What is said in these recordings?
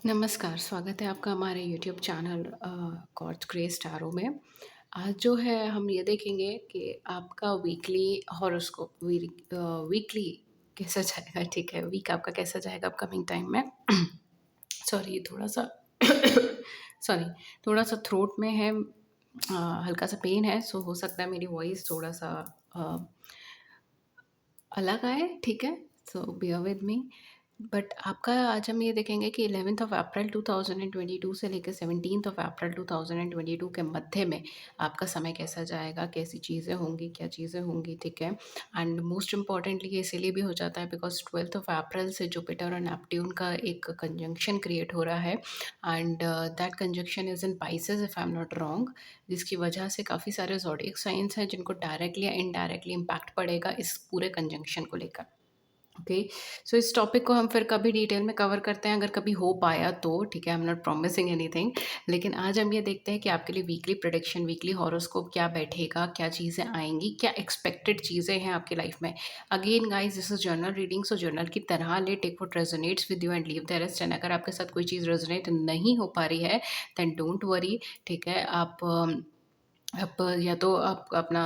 नमस्कार, स्वागत है आपका हमारे YouTube channel God's Grace Tarot में। आज जो है हम ये देखेंगे कि आपका वीकली हॉरोस्कोप वीकली कैसा जाएगा, ठीक है? वीक आपका कैसा जाएगा अपकमिंग टाइम में। सॉरी, थोड़ा-सा सॉरी, थोड़ा-सा थ्रोट में है, हल्का-सा पेन है, सो हो सकता है मेरी वॉइस थोड़ा-सा अ, अलग आए, ठीक है? सो बियर विद मी। बट आपका आज हम ये देखेंगे कि 11th ऑफ अप्रैल 2022 से लेकर 17th ऑफ अप्रैल 2022 के मध्य में आपका समय कैसा जाएगा, कैसी चीज़ें होंगी, क्या चीज़ें होंगी, ठीक है? एंड मोस्ट इम्पॉर्टेंटली ये इसीलिए भी हो जाता है बिकॉज 12th ऑफ अप्रैल से जुपिटर और नेपट्यून का एक कंजंक्शन क्रिएट हो रहा है and that conjunction is in Pisces if I am not wrong, जिसकी वजह से काफ़ी सारे ज़ोडिएक साइंस हैं जिनको डायरेक्टली या इनडायरेक्टली इम्पैक्ट पड़ेगा इस पूरे कंजंक्शन को लेकर। ओके, सो इस टॉपिक को हम फिर कभी डिटेल में कवर करते हैं अगर कभी हो पाया तो, ठीक है? आई एम नॉट प्रॉमिसिंग एनीथिंग, लेकिन आज हम ये देखते हैं कि आपके लिए वीकली प्रेडिक्शन, वीकली हॉरोस्कोप क्या बैठेगा, क्या चीज़ें आएंगी, क्या एक्सपेक्टेड चीज़ें हैं आपकी लाइफ में। Again guys, this is journal reading, so journal की तरह ले, take what resonates with you and leave the rest. And अगर आपके साथ कोई चीज़ रेजोनेट नहीं हो पा रही है देन डोंट वरी, ठीक है? आप या तो आप अपना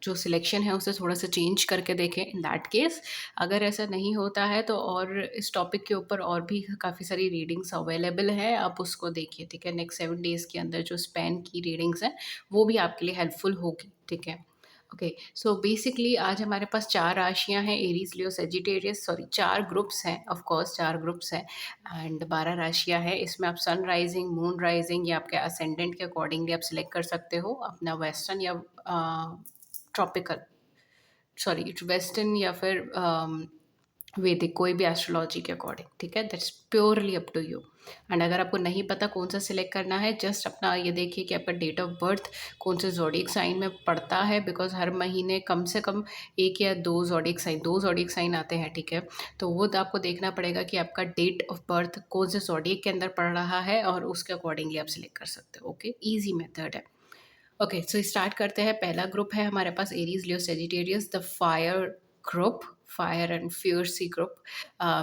जो सिलेक्शन है उसे थोड़ा-सा चेंज करके देखें इन दैट केस। अगर ऐसा नहीं होता है तो और इस टॉपिक के ऊपर और भी काफ़ी सारी रीडिंग्स अवेलेबल है, आप उसको देखिए, ठीक है? नेक्स्ट 7 डेज़ के अंदर जो स्पैन की रीडिंग्स हैं, वो भी आपके लिए हेल्पफुल होगी, ठीक है? ओके, सो बेसिकली आज हमारे पास 4 राशियाँ हैं, एरीज़, लियो, सजिटेरियस, सॉरी 4 ग्रुप्स हैं, ऑफ कोर्स 4 ग्रुप्स हैं एंड 12 राशियाँ हैं। इसमें आप सन राइज़िंग, मून राइज़िंग या आपके असेंडेंट के अकॉर्डिंगली आप सिलेक्ट कर सकते हो अपना वेस्टर्न या ट्रॉपिकल, सॉरी वेस्टर्न या फिर वैदिक, कोई भी एस्ट्रोलॉजी के अकॉर्डिंग, ठीक है? That's purely up to you. And अगर आपको नहीं पता कौन सा सिलेक्ट करना है, जस्ट अपना ये देखिए कि आपका डेट ऑफ बर्थ कौन से ज़ोडिएक साइन में पड़ता है, बिकॉज़ हर महीने कम से कम 1 या 2 ज़ोडिएक साइन, 2 ज़ोडिएक साइन आते हैं, ठीक है? तो वो तो आपको देखना पड़ेगा कि आपका डेट ऑफ बर्थ कौन से ज़ोडिएक के अंदर पड़ रहा है और उसके अकॉर्डिंगली आप सिलेक्ट कर सकते हो, ओके? ईज़ी मेथड है। ओके, सो स्टार्ट करते हैं। पहला ग्रुप है हमारे पास Aries, Leo, Sagittarius, the fire group, fire and fiery group,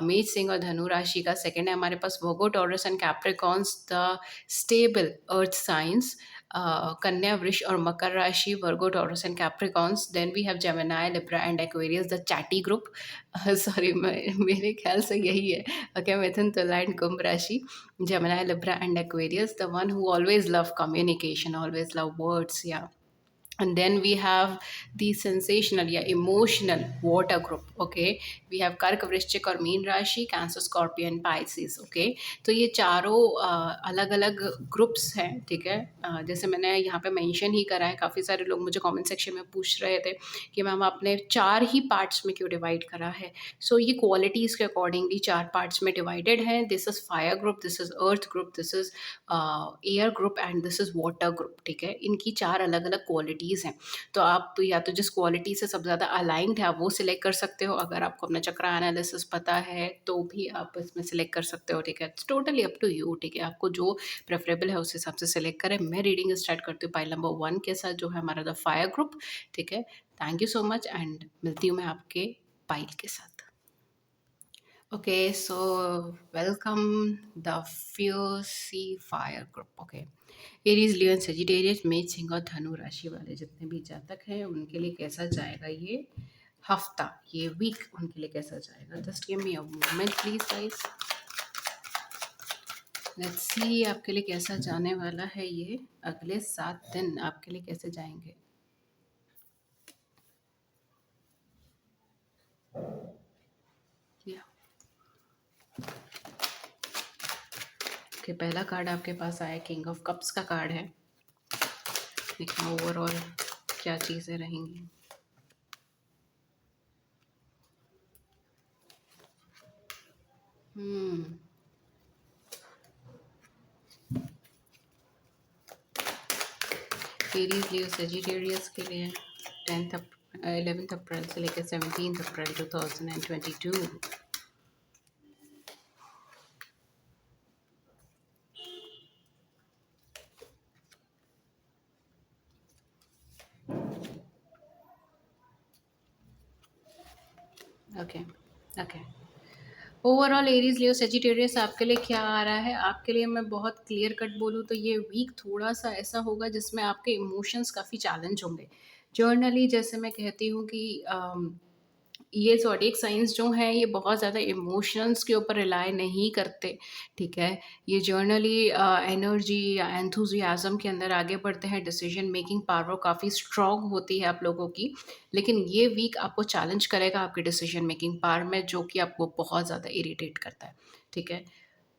मेष, सिंह और धनु राशि का। सेकंड है हमारे पास Virgo, Taurus and Capricorns, the stable earth signs, कन्या, वृष और मकर राशि, Virgo, Taurus and Capricorns. Then we have Gemini, Libra and Aquarius, the chatty group. Sorry, मेरे ख्याल से यही है। ओके, मिथुन, तुला एंड कुंभ राशि, Gemini, Libra, and Aquarius, the one who always love communication, always love words, yeah. And then we have the sensational या emotional water group, okay? We have कर्क, वृश्चिक और मीन राशि, कैंसर, स्कॉर्पियन, पाइसिस, okay? तो ये चारों अलग अलग ग्रुप्स हैं, ठीक है? जैसे मैंने यहाँ पे मेंशन ही करा है, काफ़ी सारे लोग मुझे कमेंट सेक्शन में पूछ रहे थे कि मैम आपने 4 ही पार्ट्स में क्यों डिवाइड करा है? सो ये क्वालिटीज़ के अकॉर्डिंगली 4 पार्ट्स में डिवाइडेड है। This is fire group, this is earth group, this is air group and this is water group, ठीक है? इनकी 4 अलग अलग क्वालिटीज़ हैं। तो आप या तो जिस क्वालिटी से सबसे ज़्यादा अलाइन्ड है आप वो सिलेक्ट कर सकते हो। अगर आपको अपना चक्रा एनालिसिस पता है तो भी आप इसमें सिलेक्ट कर सकते हो, ठीक है? It's totally up to you, ठीक है? आपको जो प्रेफरेबल है उस हिसाब से सिलेक्ट करें। मैं रीडिंग स्टार्ट करती हूँ पाइल नंबर 1 के साथ, जो है हमारा द फायर ग्रुप, ठीक है? Thank you so much and मिलती हूँ मैं आपके पाइल के साथ। Okay, so welcome the fierce fire group. Okay, Aries, Leo and Sagittarius, मेष, सिंह और धनु राशि वाले जितने भी जातक हैं उनके लिए कैसा जाएगा ये हफ्ता, ये वीक उनके लिए कैसा जाएगा? Just give me a moment please guys, let's see आपके लिए कैसा जाने वाला है ये अगले 7 दिन आपके लिए कैसे जाएंगे। या ओके, पहला कार्ड आपके पास आया किंग ऑफ कप्स का कार्ड है। देखना ओवरऑल क्या चीज़ें रहेंगी। एरीज, लियो, सेजिटेरियस के लिए 11th अप्रैल से लेकर 17th अप्रैल 2022। Okay okay, overall Aries Leo Sagittarius आपके लिए क्या आ रहा है? आपके लिए मैं बहुत क्लियर कट बोलूँ तो ये वीक थोड़ा-सा ऐसा होगा जिसमें आपके इमोशंस काफ़ी चैलेंज होंगे। जर्नली जैसे मैं कहती हूँ कि ये ज़ोडिएक साइन्स जो हैं ये बहुत ज़्यादा इमोशंस के ऊपर रिलाय नहीं करते, ठीक है? ये जर्नली एनर्जी या एंथुसियाज़्म के अंदर आगे बढ़ते हैं, डिसीजन मेकिंग पावर काफ़ी स्ट्रॉन्ग होती है आप लोगों की। लेकिन ये वीक आपको चैलेंज करेगा आपकी डिसीजन मेकिंग पावर में, जो कि आपको बहुत ज़्यादा इरिटेट करता है, ठीक है?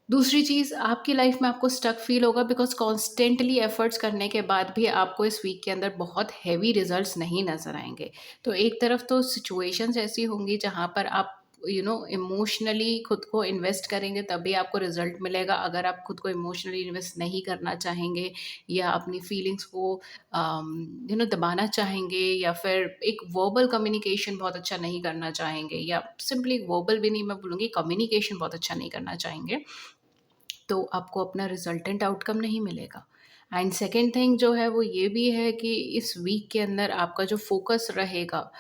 दूसरी चीज़, आपकी लाइफ में आपको स्टक फ़ील होगा बिकॉज़ कॉन्स्टेंटली एफ़र्ट्स करने के बाद भी आपको इस वीक के अंदर बहुत हेवी रिज़ल्ट्स नहीं नज़र आएँगे। तो एक तरफ तो सिचुएशंस ऐसी होंगी जहाँ पर आप इमोशनली खुद को इन्वेस्ट करेंगे तभी आपको रिज़ल्ट मिलेगा। अगर आप खुद को इमोशनली इन्वेस्ट नहीं करना चाहेंगे या अपनी फीलिंग्स को दबाना चाहेंगे या फिर एक वर्बल कम्युनिकेशन बहुत अच्छा नहीं करना चाहेंगे या सिंपली वर्बल भी नहीं, मैं बोलूँगी कम्युनिकेशन बहुत अच्छा नहीं करना चाहेंगे, तो आपको अपना रिजल्टेंट आउटकम नहीं मिलेगा। एंड सेकंड थिंग जो है वो ये भी है कि इस वीक के अंदर आपका जो फ़ोकस रहेगा,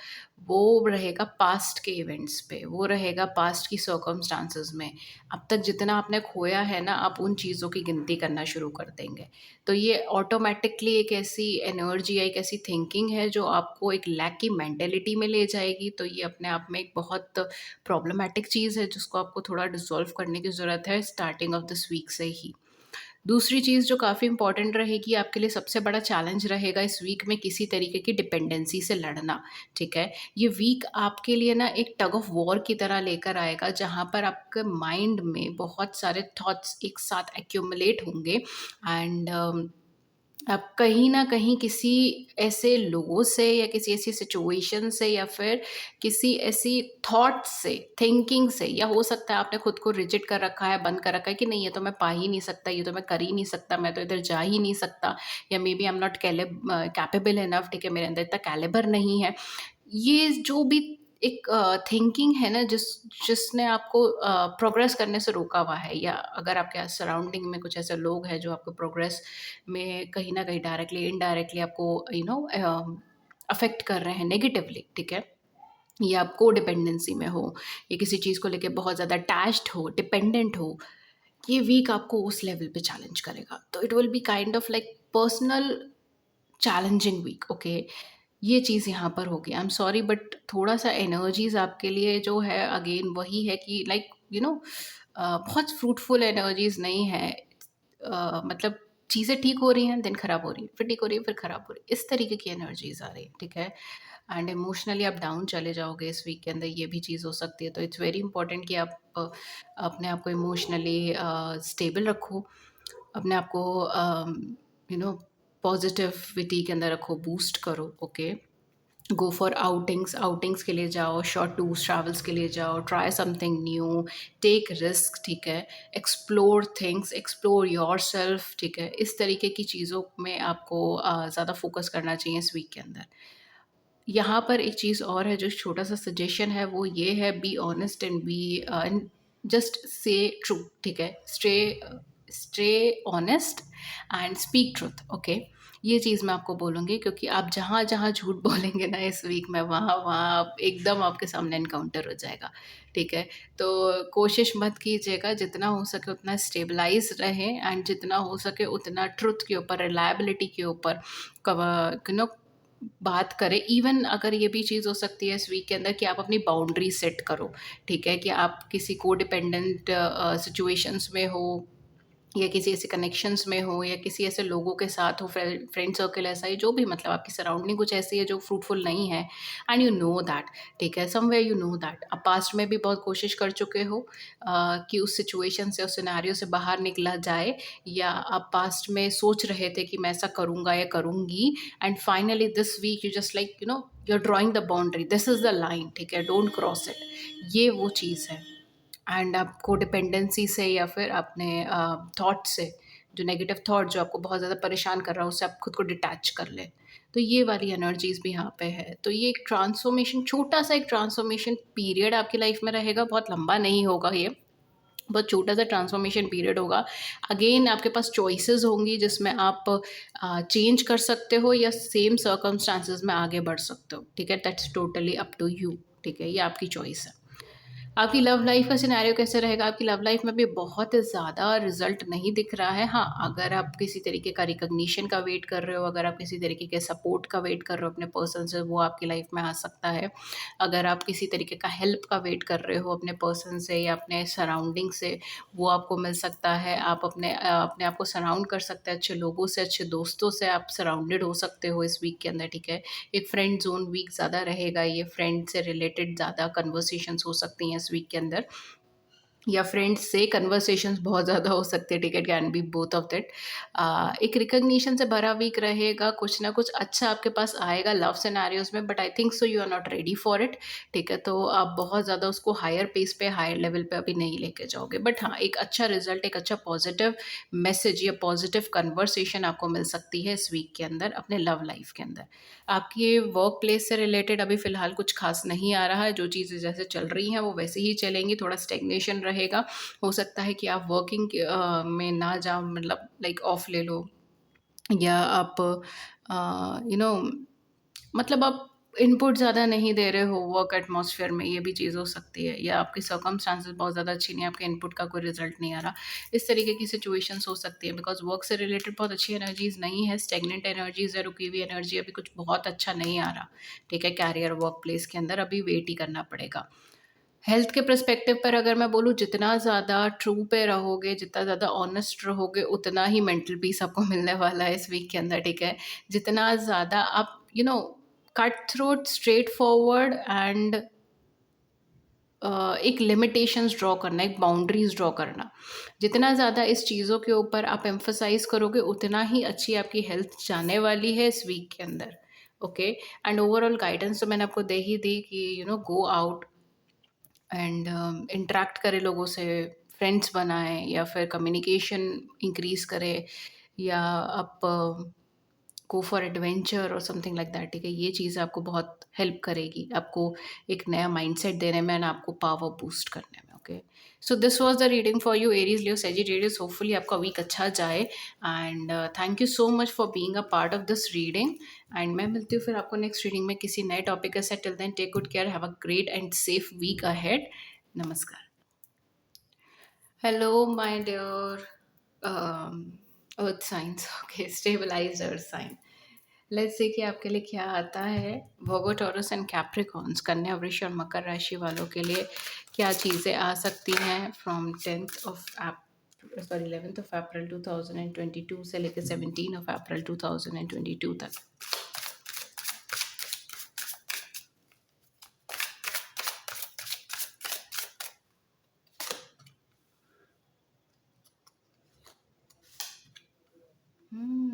वो रहेगा पास्ट के इवेंट्स पे, वो रहेगा पास्ट की सर्कमस्टांसेस में। अब तक जितना आपने खोया है ना, आप उन चीज़ों की गिनती करना शुरू कर देंगे। तो ये ऑटोमैटिकली एक ऐसी एनर्जी या एक ऐसी थिंकिंग है जो आपको एक लैक की मेंटालिटी में ले जाएगी, तो ये अपने आप में एक बहुत प्रॉब्लमैटिक चीज़ है जिसको आपको थोड़ा डिसॉल्व करने की ज़रूरत है स्टार्टिंग ऑफ दिस वीक से ही। दूसरी चीज़ जो काफ़ी इम्पोर्टेंट रहेगी आपके लिए, सबसे बड़ा चैलेंज रहेगा इस वीक में किसी तरीके की डिपेंडेंसी से लड़ना, ठीक है? ये वीक आपके लिए ना एक टग ऑफ वॉर की तरह लेकर आएगा जहाँ पर आपके माइंड में बहुत सारे थॉट्स एक साथ एक्यूमुलेट होंगे एंड आप कहीं न कहीं किसी ऐसे लोगों से या किसी ऐसी सिचुएशन से या फिर किसी ऐसी थॉट से, थिंकिंग से, या हो सकता है आपने खुद को रिजिड कर रखा है, बंद कर रखा है कि नहीं ये तो मैं पा ही नहीं सकता, ये तो मैं कर ही नहीं सकता, मैं तो इधर जा ही नहीं सकता, या maybe I am not capable enough, ठीक है, मेरे अंदर इतना कैलिबर नहीं है। ये जो भी एक थिंकिंग है ना जिसने आपको प्रोग्रेस करने से रोका हुआ है, या अगर आपके सराउंडिंग में कुछ ऐसे लोग हैं जो आपको प्रोग्रेस में कहीं न कहीं डायरेक्टली, इनडायरेक्टली आपको अफ़ेक्ट कर रहे हैं नेगेटिवली, ठीक है? या आप कोडिपेंडेंसी में हो या किसी चीज़ को लेके बहुत ज़्यादा अटैच्ड हो, डिपेंडेंट हो, ये वीक आपको उस लेवल पे चैलेंज करेगा। तो it will be kind of like personal challenging week, okay? ये चीज़ यहाँ पर होगी। आई एम सॉरी बट थोड़ा-सा एनर्जीज़ आपके लिए जो है अगेन वही है कि लाइक बहुत फ्रूटफुल एनर्जीज़ नहीं है। मतलब चीज़ें ठीक हो रही हैं, देन खराब हो रही है, फिर ठीक हो रही है, फिर खराब हो रही है। इस तरीके की एनर्जीज़ आ रही हैं, ठीक है? एंड इमोशनली आप डाउन चले जाओगे इस वीक के अंदर, ये भी चीज़ हो सकती है। तो इट्स वेरी इंपॉर्टेंट कि आप अपने आप को इमोशनली स्टेबल रखो, अपने आप को यू नो पॉजिटिविटी के अंदर रखो, बूस्ट करो, okay? Go for outings, outings के लिए जाओ, शॉर्ट टूर्स ट्रैवल्स के लिए जाओ, try something new, take risk, ठीक है? एक्सप्लोर थिंग्स, एक्सप्लोर योरसेल्फ, ठीक है? इस तरीके की चीज़ों में आपको ज़्यादा फोकस करना चाहिए इस वीक के अंदर। यहाँ पर एक चीज़ और है जो छोटा-सा सजेशन है, वो ये है, be honest and be and just say true, ठीक है? Stay honest and speak truth, okay? ये चीज़ मैं आपको बोलूँगी क्योंकि आप जहाँ-जहाँ झूठ बोलेंगे ना इस वीक में, वहाँ-वहाँ आप एकदम आपके सामने एनकाउंटर हो जाएगा, ठीक है? तो कोशिश मत कीजिएगा, जितना हो सके उतना स्टेबलाइज़ रहें एंड जितना हो सके उतना ट्रुथ के ऊपर, रिलायबिलिटी के ऊपर कव यू नो बात करें। इवन अगर ये भी चीज़ हो सकती है इस वीक के अंदर कि आप अपनी बाउंड्री सेट करो, ठीक है? कि आप किसी कोडिपेंडेंट सिचुएशंस में हो या किसी ऐसे कनेक्शंस में हो या किसी ऐसे लोगों के साथ हो, फ्रेंड सर्कल ऐसा ही जो भी, मतलब आपकी सराउंडिंग कुछ ऐसी है जो फ्रूटफुल नहीं है एंड यू नो दैट, ठीक है? समवेयर यू नो दैट आप पास्ट में भी बहुत कोशिश कर चुके हो कि उस सिचुएशन से, उस सिनेरियो से बाहर निकला जाए, या आप पास्ट में सोच रहे थे कि मैं ऐसा करूँगा या करूँगी, and finally this week you just like you are drawing the boundary, this is the line, ठीक है? Don't cross it. ये वो चीज़ है। एंड आपको डिपेंडेंसी से या फिर अपने थॉट से, जो नेगेटिव थॉट जो आपको बहुत ज़्यादा परेशान कर रहा है, उससे आप खुद को डिटैच कर लें। तो ये वाली एनर्जीज़ भी यहाँ पे है। तो ये एक ट्रांसफ़ॉर्मेशन, छोटा-सा एक ट्रांसफ़ॉर्मेशन पीरियड आपकी लाइफ़ में रहेगा, बहुत लंबा नहीं होगा ये, बहुत छोटा-सा ट्रांसफ़ॉर्मेशन पीरियड होगा। अगेन आपके पास चॉइसेस होंगी जिसमें आप चेंज कर सकते हो या सेम सर्कमस्टेंसेस में आगे बढ़ सकते हो, ठीक है? That's totally up to you, ठीक है? ये आपकी चॉइस है। आपकी लव लाइफ का सिनेरियो कैसे रहेगा? आपकी लव लाइफ में भी बहुत ज़्यादा रिज़ल्ट नहीं दिख रहा है। हाँ, अगर आप किसी तरीके का रिकॉग्निशन का वेट कर रहे हो, अगर आप किसी तरीके के सपोर्ट का वेट कर रहे हो अपने पर्सन से, वो आपकी लाइफ में आ सकता है। अगर आप किसी तरीके का हेल्प का वेट कर रहे हो अपने पर्सन से या अपने सराउंडिंग से, वो आपको मिल सकता है। आप अपने आप को सराउंड कर सकते हैं अच्छे लोगों से, अच्छे दोस्तों से आप सराउंडेड हो सकते हो इस वीक के अंदर, ठीक है? एक फ्रेंड ज़ोन वीक ज़्यादा रहेगा, ये फ्रेंड से रिलेटेड ज़्यादा कन्वर्सेशंस हो सकती हैं इस वीक के अंदर, या फ्रेंड्स से कन्वर्सेशंस बहुत ज़्यादा हो सकते हैं, ठीक है? It can be both of that. एक रिकॉग्निशन से भरा वीक रहेगा, कुछ ना कुछ अच्छा आपके पास आएगा लव सिनेरियोज़ में, but I think so you are not ready for it, ठीक है? तो आप बहुत ज़्यादा उसको हायर पेस पे, हायर लेवल पे अभी नहीं लेके जाओगे। बट हाँ, एक अच्छा रिज़ल्ट, एक अच्छा पॉज़िटिव मैसेज या पॉज़िटिव कन्वर्सेशन आपको मिल सकती है इस वीक के अंदर अपने लव लाइफ़ के अंदर। आपके वर्क प्लेस से रिलेटेड अभी फ़िलहाल कुछ ख़ास नहीं आ रहा है, जो चीज़ें जैसे चल रही हैं वो वैसे ही चलेंगी, थोड़ा स्टैग्नेशन रहेगा। हो सकता है कि आप वर्किंग में ना जाओ, मतलब लाइक ऑफ ले लो, या आप यू नो मतलब आप इनपुट ज़्यादा नहीं दे रहे हो वर्क एटमॉस्फेयर में, ये भी चीज़ हो सकती है, या आपकी सर्कमस्टांसेस बहुत ज़्यादा अच्छी नहीं है, आपके इनपुट का कोई रिजल्ट नहीं आ रहा। इस तरीके की सिचुएशंस हो सकती है, बिकॉज वर्क से रिलेटेड बहुत अच्छी एनर्जीज नहीं है, स्टेगनेंट एनर्जीज है, रुकी हुई एनर्जी, अभी कुछ बहुत अच्छा नहीं आ रहा, ठीक है? कैरियर वर्क प्लेस के अंदर अभी वेट ही करना पड़ेगा। हेल्थ के पर्सपेक्टिव पर अगर मैं बोलूँ, जितना ज़्यादा ट्रू पे रहोगे, जितना ज़्यादा ऑनेस्ट रहोगे, उतना ही मेंटल पीस आपको मिलने वाला है इस वीक के अंदर, ठीक है? जितना ज़्यादा आप cut throat, straight forward and एक लिमिटेशंस ड्रॉ करना, एक बाउंड्रीज़ ड्रॉ करना, जितना ज़्यादा इस चीज़ों के ऊपर आप एम्फसाइज़ करोगे, उतना ही अच्छी आपकी हेल्थ जाने वाली है इस वीक के अंदर, ओके? एंड ओवरऑल गाइडेंस तो मैंने आपको दे ही दी कि गो आउट एंड इंटरैक्ट करें लोगों से, फ्रेंड्स बनाएँ या फिर कम्युनिकेशन इंक्रीज़ करें, या आप गो फॉर एडवेंचर और समथिंग लाइक दैट, ठीक है? ये चीज़ आपको बहुत हेल्प करेगी, आपको एक नया माइंडसेट देने में एंड आपको पावर बूस्ट करने में, okay? So this was the reading for you Aries, Leo, Sagittarius. Hopefully आपका वीक अच्छा जाए, and thank you so much for being a part of this reading, and मैं मिलती हूँ फिर आपको नेक्स्ट रीडिंग में किसी नए टॉपिक के साथ। Till then take good care, have a great and safe week ahead. नमस्कार। Hello, my dear earth signs. Okay, stabilized earth sign. Let's see कि आपके लिए क्या आता है। वर्गो, टॉरस एंड कैप्रिकॉर्न्स, कन्या, वृष और मकर राशि वालों के लिए क्या चीज़ें आ सकती हैं फ्रॉम 11th ऑफ अप्रैल 2022 से लेकर 17 ऑफ अप्रैल 2022 तक। हम्म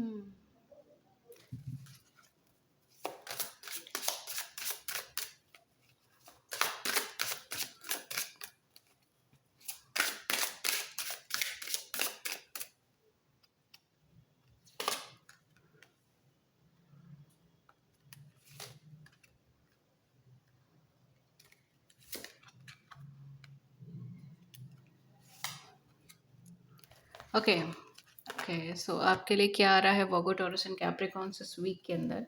ओके, ओके, सो आपके लिए क्या आ रहा है वर्गो, टॉरस एंड कैप्रिकॉर्न्स इस वीक के अंदर?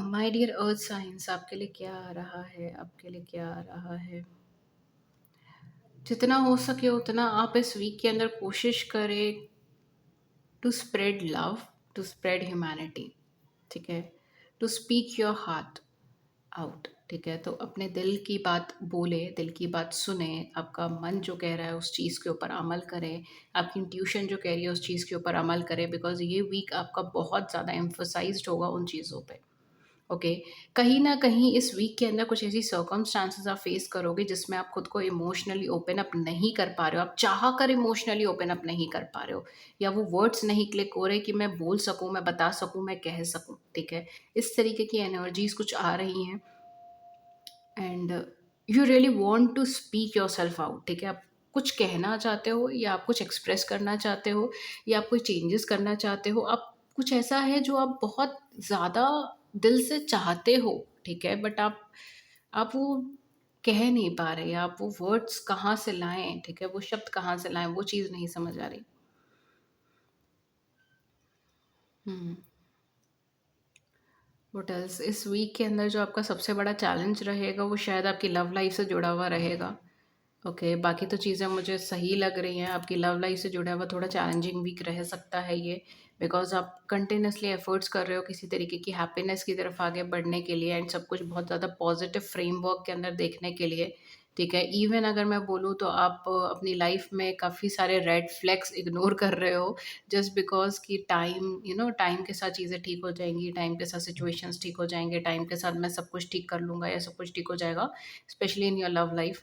माय डियर अर्थ साइंस, आपके लिए क्या आ रहा है? आपके लिए क्या आ रहा है? जितना हो सके उतना आप इस वीक के अंदर कोशिश करें to spread love, to spread humanity, ठीक है? To speak your heart out, ठीक है? तो अपने दिल की बात बोले, दिल की बात सुने, आपका मन जो कह रहा है उस चीज़ के ऊपर अमल करें, आपकी इंट्यूशन जो कह रही है उस चीज़ के ऊपर अमल करें, बिकॉज ये वीक आपका बहुत ज़्यादा एम्फोसाइज्ड होगा उन चीज़ों पे, ओके? कहीं न कहीं इस वीक के अंदर कुछ ऐसी सर्कमस्टांसेस आप फेस करोगे जिसमें आप खुद को इमोशनली ओपन अप नहीं कर पा रहे हो, आप चाह कर इमोशनली ओपन अप नहीं कर पा रहे हो, या वो वर्ड्स नहीं क्लिक हो रहे कि मैं बोल सकूँ, मैं बता सकूँ, मैं कह सकूँ, ठीक है? इस तरीके की एनर्जीज़ कुछ आ रही हैं, and you really want to speak yourself out, ठीक है? आप कुछ कहना चाहते हो, या आप कुछ एक्सप्रेस करना चाहते हो, या आप कोई चेंजेस करना चाहते हो, आप कुछ ऐसा है जो आप बहुत ज़्यादा दिल से चाहते हो, ठीक है? बट आप वो कह नहीं पा रहे, या आप वो वर्ड्स कहाँ से लाएँ, ठीक है? वो शब्द कहाँ से लाएँ, वो चीज़ नहीं समझ आ रही। हुँ। What else? इस वीक के अंदर जो आपका सबसे बड़ा चैलेंज रहेगा वो शायद आपकी लव लाइफ से जुड़ा हुआ रहेगा। ओके, बाकी तो चीज़ें मुझे सही लग रही हैं। आपकी लव लाइफ से जुड़ा हुआ थोड़ा चैलेंजिंग वीक रह सकता है ये, बिकॉज़ आप कंटिन्यूअसली एफर्ट्स कर रहे हो किसी तरीके की हैप्पीनेस की तरफ आगे बढ़ने के लिए एंड सब कुछ बहुत ज़्यादा पॉजिटिव फ्रेमवर्क के अंदर देखने के लिए, ठीक है? इवन अगर मैं बोलूँ तो आप अपनी लाइफ में काफ़ी सारे रेड फ्लैग्स इग्नोर कर रहे हो जस्ट बिकॉज़ कि टाइम के साथ चीज़ें ठीक हो जाएँगी, टाइम के साथ सिचुएशंस ठीक हो जाएँगे, टाइम के साथ मैं सब कुछ ठीक कर लूँगा या सब कुछ ठीक हो जाएगा, specially in your love life.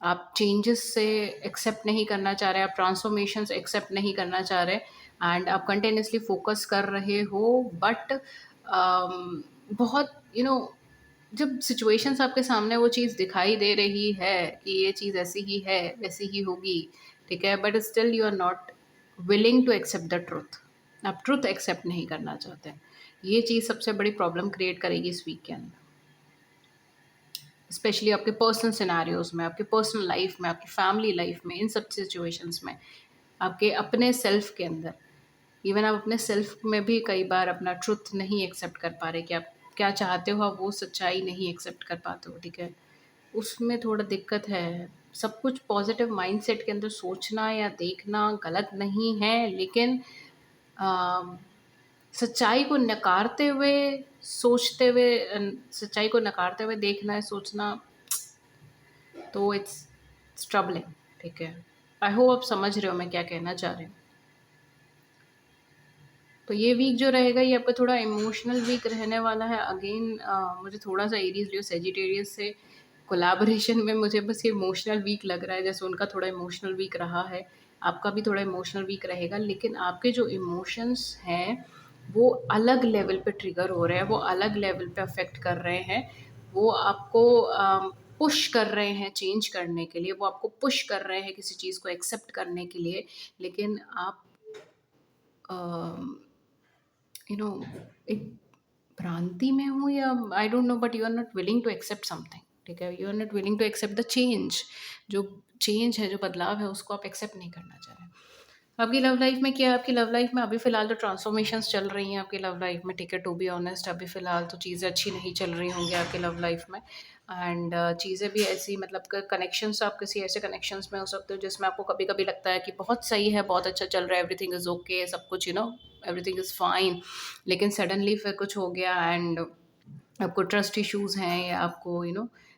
आप चेंजेस से एक्सेप्ट नहीं करना चाह रहे, आप ट्रांसफॉर्मेशंस एक्सेप्ट नहीं करना चाह रहे एंड आप कंटिन्यूअसली फोकस कर रहे हो, बट बहुत जब सिचुएशंस आपके सामने वो चीज़ दिखाई दे रही है कि ये चीज़ ऐसी ही है, वैसी ही होगी, ठीक है? But still you are not willing to accept the truth. आप ट्रुथ एक्सेप्ट नहीं करना चाहते। ये चीज़ सबसे बड़ी प्रॉब्लम क्रिएट करेगी इस वीक के अंदर। स्पेशली आपके पर्सनल सिनेरियोज़ में, आपके पर्सनल लाइफ में, आपकी फैमिली लाइफ में, इन सब सिचुएशंस में, आपके अपने सेल्फ के अंदर। इवन आप अपने सेल्फ में भी कई बार अपना ट्रुथ नहीं एक्सेप्ट कर पा रहे कि आप क्या चाहते हो, आप वो सच्चाई नहीं एक्सेप्ट कर पाते हो, ठीक है? उसमें थोड़ा दिक्कत है। सब कुछ पॉज़िटिव माइंडसेट के अंदर सोचना या देखना गलत नहीं है, लेकिन अ, सच्चाई को नकारते हुए, सोचते हुए सच्चाई को नकारते हुए देखना है, सोचना, तो इट्स ट्रबलिंग, ठीक है? आई होप आप समझ रहे हो मैं क्या कहना चाह रही हूँ। तो ये वीक जो रहेगा ये आपका थोड़ा इमोशनल वीक रहने वाला है। अगेन मुझे थोड़ा-सा एरीज़ लियो सजिटेरियस से कोलैबोरेशन में मुझे बस ये इमोशनल वीक लग रहा है, जैसे उनका थोड़ा इमोशनल वीक रहा है, आपका भी थोड़ा इमोशनल वीक रहेगा। लेकिन आपके जो इमोशंस हैं, वो अलग लेवल पे ट्रिगर हो रहे हैं, वो अलग लेवल पे अफ़ेक्ट कर रहे हैं। वो आपको पुश कर रहे हैं चेंज करने के लिए, वो आपको पुश कर रहे हैं किसी चीज़ को एक्सेप्ट करने के लिए, लेकिन आप अ यू नो एक भ्रांति में हूँ या I don't know, but you are not willing to accept something, ठीक है? You are not willing to accept the change. जो चेंज है, जो बदलाव है, उसको आप एक्सेप्ट नहीं करना चाह रहे हैं। आपकी लव लाइफ में क्या है? आपकी लव लाइफ में अभी फ़िलहाल तो ट्रांसफ़ॉर्मेशंस चल रही हैं आपकी लव लाइफ में, ठीक है? टू बी ऑनेस्ट अभी फ़िलहाल तो चीज़ें अच्छी नहीं चल रही होंगी आपकी लव लाइफ में एंड चीज़ें भी ऐसी, मतलब क कनेक्शंस, आप किसी ऐसे कनेक्शंस में हो सकते हो जिसमें आपको कभी-कभी लगता है कि बहुत सही है, बहुत अच्छा चल रहा है, एवरीथिंग इज़ ओके, सब कुछ एवरीथिंग इज़ फाइन, लेकिन सडनली फिर कुछ हो गया एंड आपको ट्रस्ट इश्यूज़ हैं या आपको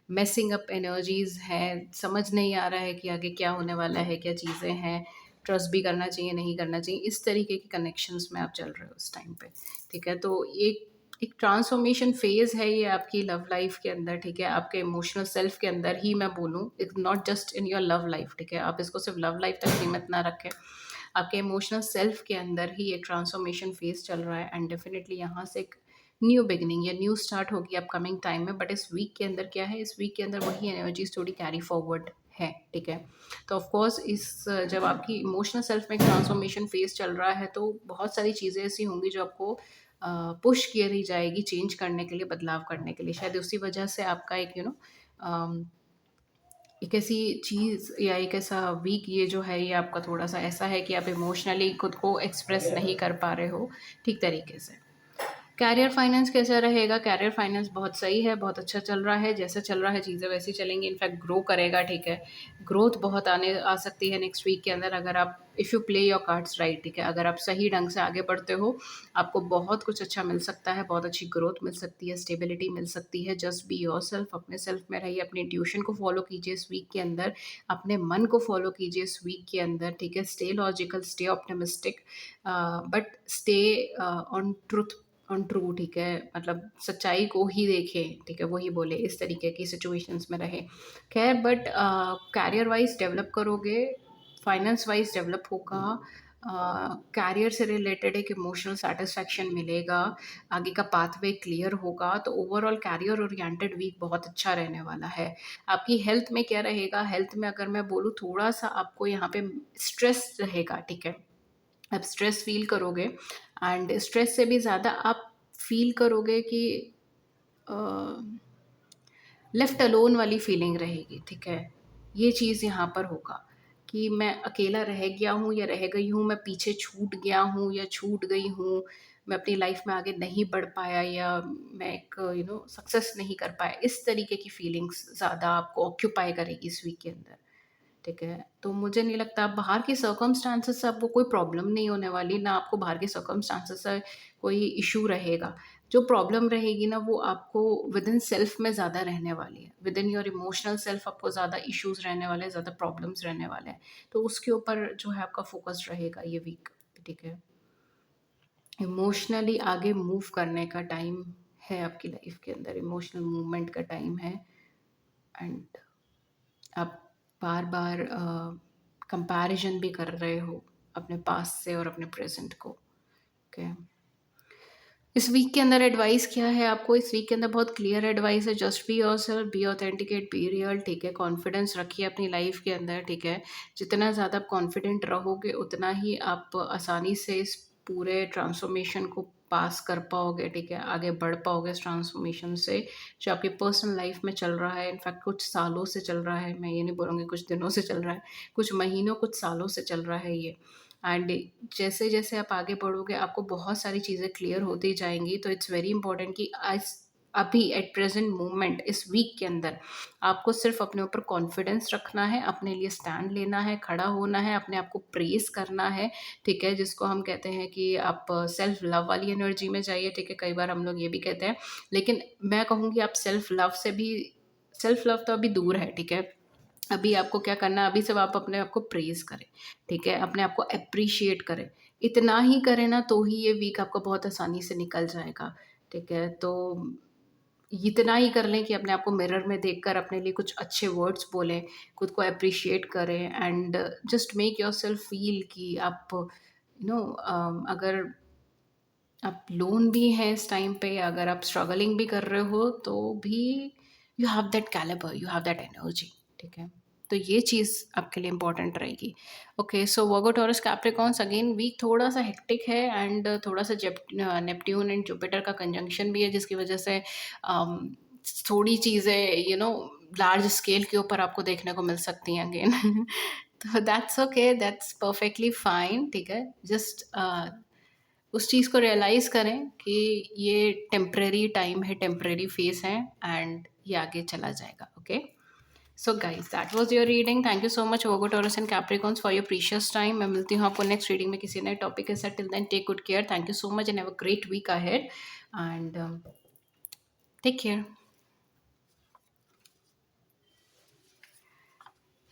मेसिंग अप एनर्जीज़ हैं, समझ नहीं आ रहा है कि आगे क्या होने वाला है, क्या चीज़ें हैं, ट्रस्ट भी करना चाहिए, नहीं करना चाहिए, इस तरीके के कनेक्शंस में आप चल रहे हो उस टाइम पे, ठीक है? तो एक एक ट्रांसफॉर्मेशन फ़ेज़ है ये आपकी लव लाइफ़ के अंदर, ठीक है? आपके इमोशनल सेल्फ के अंदर ही मैं बोलूँ, it's not just in your love life, ठीक है? आप इसको सिर्फ़ लव लाइफ़ तक सीमित ना रखें। आपके इमोशनल सेल्फ के अंदर ही एक ट्रांसफॉर्मेशन फ़ेज़ चल रहा है एंड डेफ़िनिटली यहाँ से एक न्यू बिगिनिंग या न्यू स्टार्ट होगी अपकमिंग टाइम में। बट इस वीक के अंदर क्या है, इस वीक के अंदर वही एनर्जीज थोड़ी कैरी फॉरवर्ड है, ठीक है? तो ऑफ कोर्स जब आपकी इमोशनल सेल्फ में एक ट्रांसफॉर्मेशन फेज चल रहा है तो बहुत सारी चीज़ें ऐसी होंगी जो आपको पुश करी जाएगी चेंज करने के लिए, बदलाव करने के लिए। शायद उसी वजह से आपका एक एक ऐसी चीज़ या एक ऐसा वीक ये जो है, ये आपका थोड़ा सा ऐसा है कि आप इमोशनली खुद को एक्सप्रेस नहीं कर पा रहे हो ठीक तरीके से। करियर फाइनेंस कैसा रहेगा? करियर फाइनेंस बहुत सही है, बहुत अच्छा चल रहा है, जैसा चल रहा है चीज़ें वैसी चलेंगी, इनफैक्ट ग्रो करेगा, ठीक है? ग्रोथ बहुत आने आ सकती है नेक्स्ट वीक के अंदर अगर आप if you play your cards right, ठीक है? अगर आप सही ढंग से आगे बढ़ते हो, आपको बहुत कुछ अच्छा मिल सकता है, बहुत अच्छी ग्रोथ मिल सकती है, स्टेबिलिटी मिल सकती है। जस्ट बी योरसेल्फ, अपने सेल्फ में रहिए, अपनी इंट्यूशन को फॉलो कीजिए इस वीक के अंदर, अपने मन को फॉलो कीजिए इस वीक के अंदर, ठीक है? Stay logical, stay optimistic, but stay on true, ठीक है? मतलब सच्चाई को ही देखें, ठीक है? वही बोले, इस तरीके की सिचुएशंस में रहे। ख़ैर, बट करियर वाइज़ डेवलप करोगे, फाइनेंस वाइज़ डेवलप होगा, करियर से रिलेटेड एक इमोशनल सैटिस्फैक्शन मिलेगा, आगे का पाथवे क्लियर होगा, तो ओवरऑल करियर ओरिएंटेड वीक बहुत अच्छा रहने वाला है। आपकी हेल्थ में क्या रहेगा? हेल्थ में अगर मैं बोलूँ, थोड़ा-सा आपको यहाँ पे स्ट्रेस रहेगा, ठीक है? आप स्ट्रेस फ़ील करोगे एंड स्ट्रेस से भी ज़्यादा आप फ़ील करोगे कि अ, लेफ़्ट अलोन वाली फ़ीलिंग रहेगी, ठीक है? ये चीज़ यहाँ पर होगा कि मैं अकेला रह गया हूँ या रह गई हूँ, मैं पीछे छूट गया हूँ या छूट गई हूँ। मैं अपनी लाइफ में आगे नहीं बढ़ पाया या मैं एक सक्सेस नहीं कर पाया, इस तरीके की फीलिंग्स ज़्यादा आपको ऑक्यूपाई करेगी इस वीक के अंदर। ठीक है, तो मुझे नहीं लगता आप बाहर की सर्कमस्टांसेस से आपको कोई प्रॉब्लम नहीं होने वाली, ना आपको बाहर के सर्कमस्टांसेस से कोई इशू रहेगा। जो प्रॉब्लम रहेगी ना वो आपको विद इन सेल्फ में ज़्यादा रहने वाली है, with in your emotional self आपको ज़्यादा इश्यूज रहने वाले हैं, ज़्यादा प्रॉब्लम्स रहने वाले हैं। तो उसके ऊपर जो है आपका फोकस रहेगा ये वीक। ठीक है, इमोशनली आगे मूव करने का टाइम है आपकी लाइफ के अंदर, इमोशनल मूवमेंट का टाइम है। एंड आप बार बार कंपैरिजन भी कर रहे हो अपने पास्ट से और अपने प्रेजेंट को। ओके, इस वीक के अंदर एडवाइस क्या है आपको? इस वीक के अंदर बहुत क्लियर एडवाइस है, just be yourself, be authenticate, be real. ठीक है, कॉन्फिडेंस रखिए अपनी लाइफ के अंदर। ठीक है, जितना ज़्यादा आप कॉन्फिडेंट रहोगे उतना ही आप आसानी से इस पूरे ट्रांसफॉर्मेशन को पास कर पाओगे। ठीक है, आगे बढ़ पाओगे इस ट्रांसफॉर्मेशन से जो आपकी पर्सनल लाइफ में चल रहा है। इनफैक्ट कुछ सालों से चल रहा है, मैं ये नहीं बोलूँगी कुछ दिनों से चल रहा है, कुछ महीनों कुछ सालों से चल रहा है ये। एंड जैसे जैसे आप आगे बढ़ोगे आपको बहुत सारी चीज़ें क्लियर होती जाएंगी। तो इट्स वेरी इंपॉर्टेंट कि आज अभी एट प्रेजेंट मोमेंट इस वीक के अंदर आपको सिर्फ अपने ऊपर कॉन्फिडेंस रखना है, अपने लिए स्टैंड लेना है, खड़ा होना है, अपने आप को प्रेज करना है। ठीक है, जिसको हम कहते हैं कि आप सेल्फ लव वाली एनर्जी में जाइए। ठीक है, कई बार हम लोग ये भी कहते हैं, लेकिन मैं कहूँगी आप सेल्फ लव से भी, सेल्फ लव तो अभी दूर है। ठीक है, अभी आपको क्या करना है, अभी सिर्फ आप अपने आप को प्रेज़ करें। ठीक है, अपने आप को एप्रिशिएट करें। इतना ही करें ना तो ही ये वीक आपका बहुत आसानी से निकल जाएगा। ठीक है, तो इतना ही कर लें कि अपने आप को मिरर में देखकर अपने लिए कुछ अच्छे वर्ड्स बोलें, खुद को एप्रिशिएट करें and just make yourself feel कि आप अगर आप लोन भी हैं इस टाइम पे, अगर आप स्ट्रगलिंग भी कर रहे हो तो भी you have that calibre, you have that energy. ठीक है, तो ये चीज़ आपके लिए इंपॉर्टेंट रहेगी। Okay, so Virgo Taurus Capricorns again week थोड़ा सा हेक्टिक है एंड थोड़ा सा नेपट्यून एंड जुपिटर का कंजंक्शन भी है, जिसकी वजह से थोड़ी चीज़ें लार्ज स्केल के ऊपर आपको देखने को मिल सकती हैं अगेन। तो that's okay, that's perfectly fine. ठीक है, जस्ट उस चीज़ को रियलाइज़ करें कि ये टेम्परेरी टाइम है, टेम्परेरी फेज़ है एंड ये आगे चला जाएगा। Okay, so guys that was your reading. Thank you so much Virgo Taurus and Capricorns for your precious time. मैं मिलती हूँ आपको नेक्स्ट रीडिंग में किसी नए टॉपिक के साथ। Till then take good care, thank you so much and have a great week ahead and take care.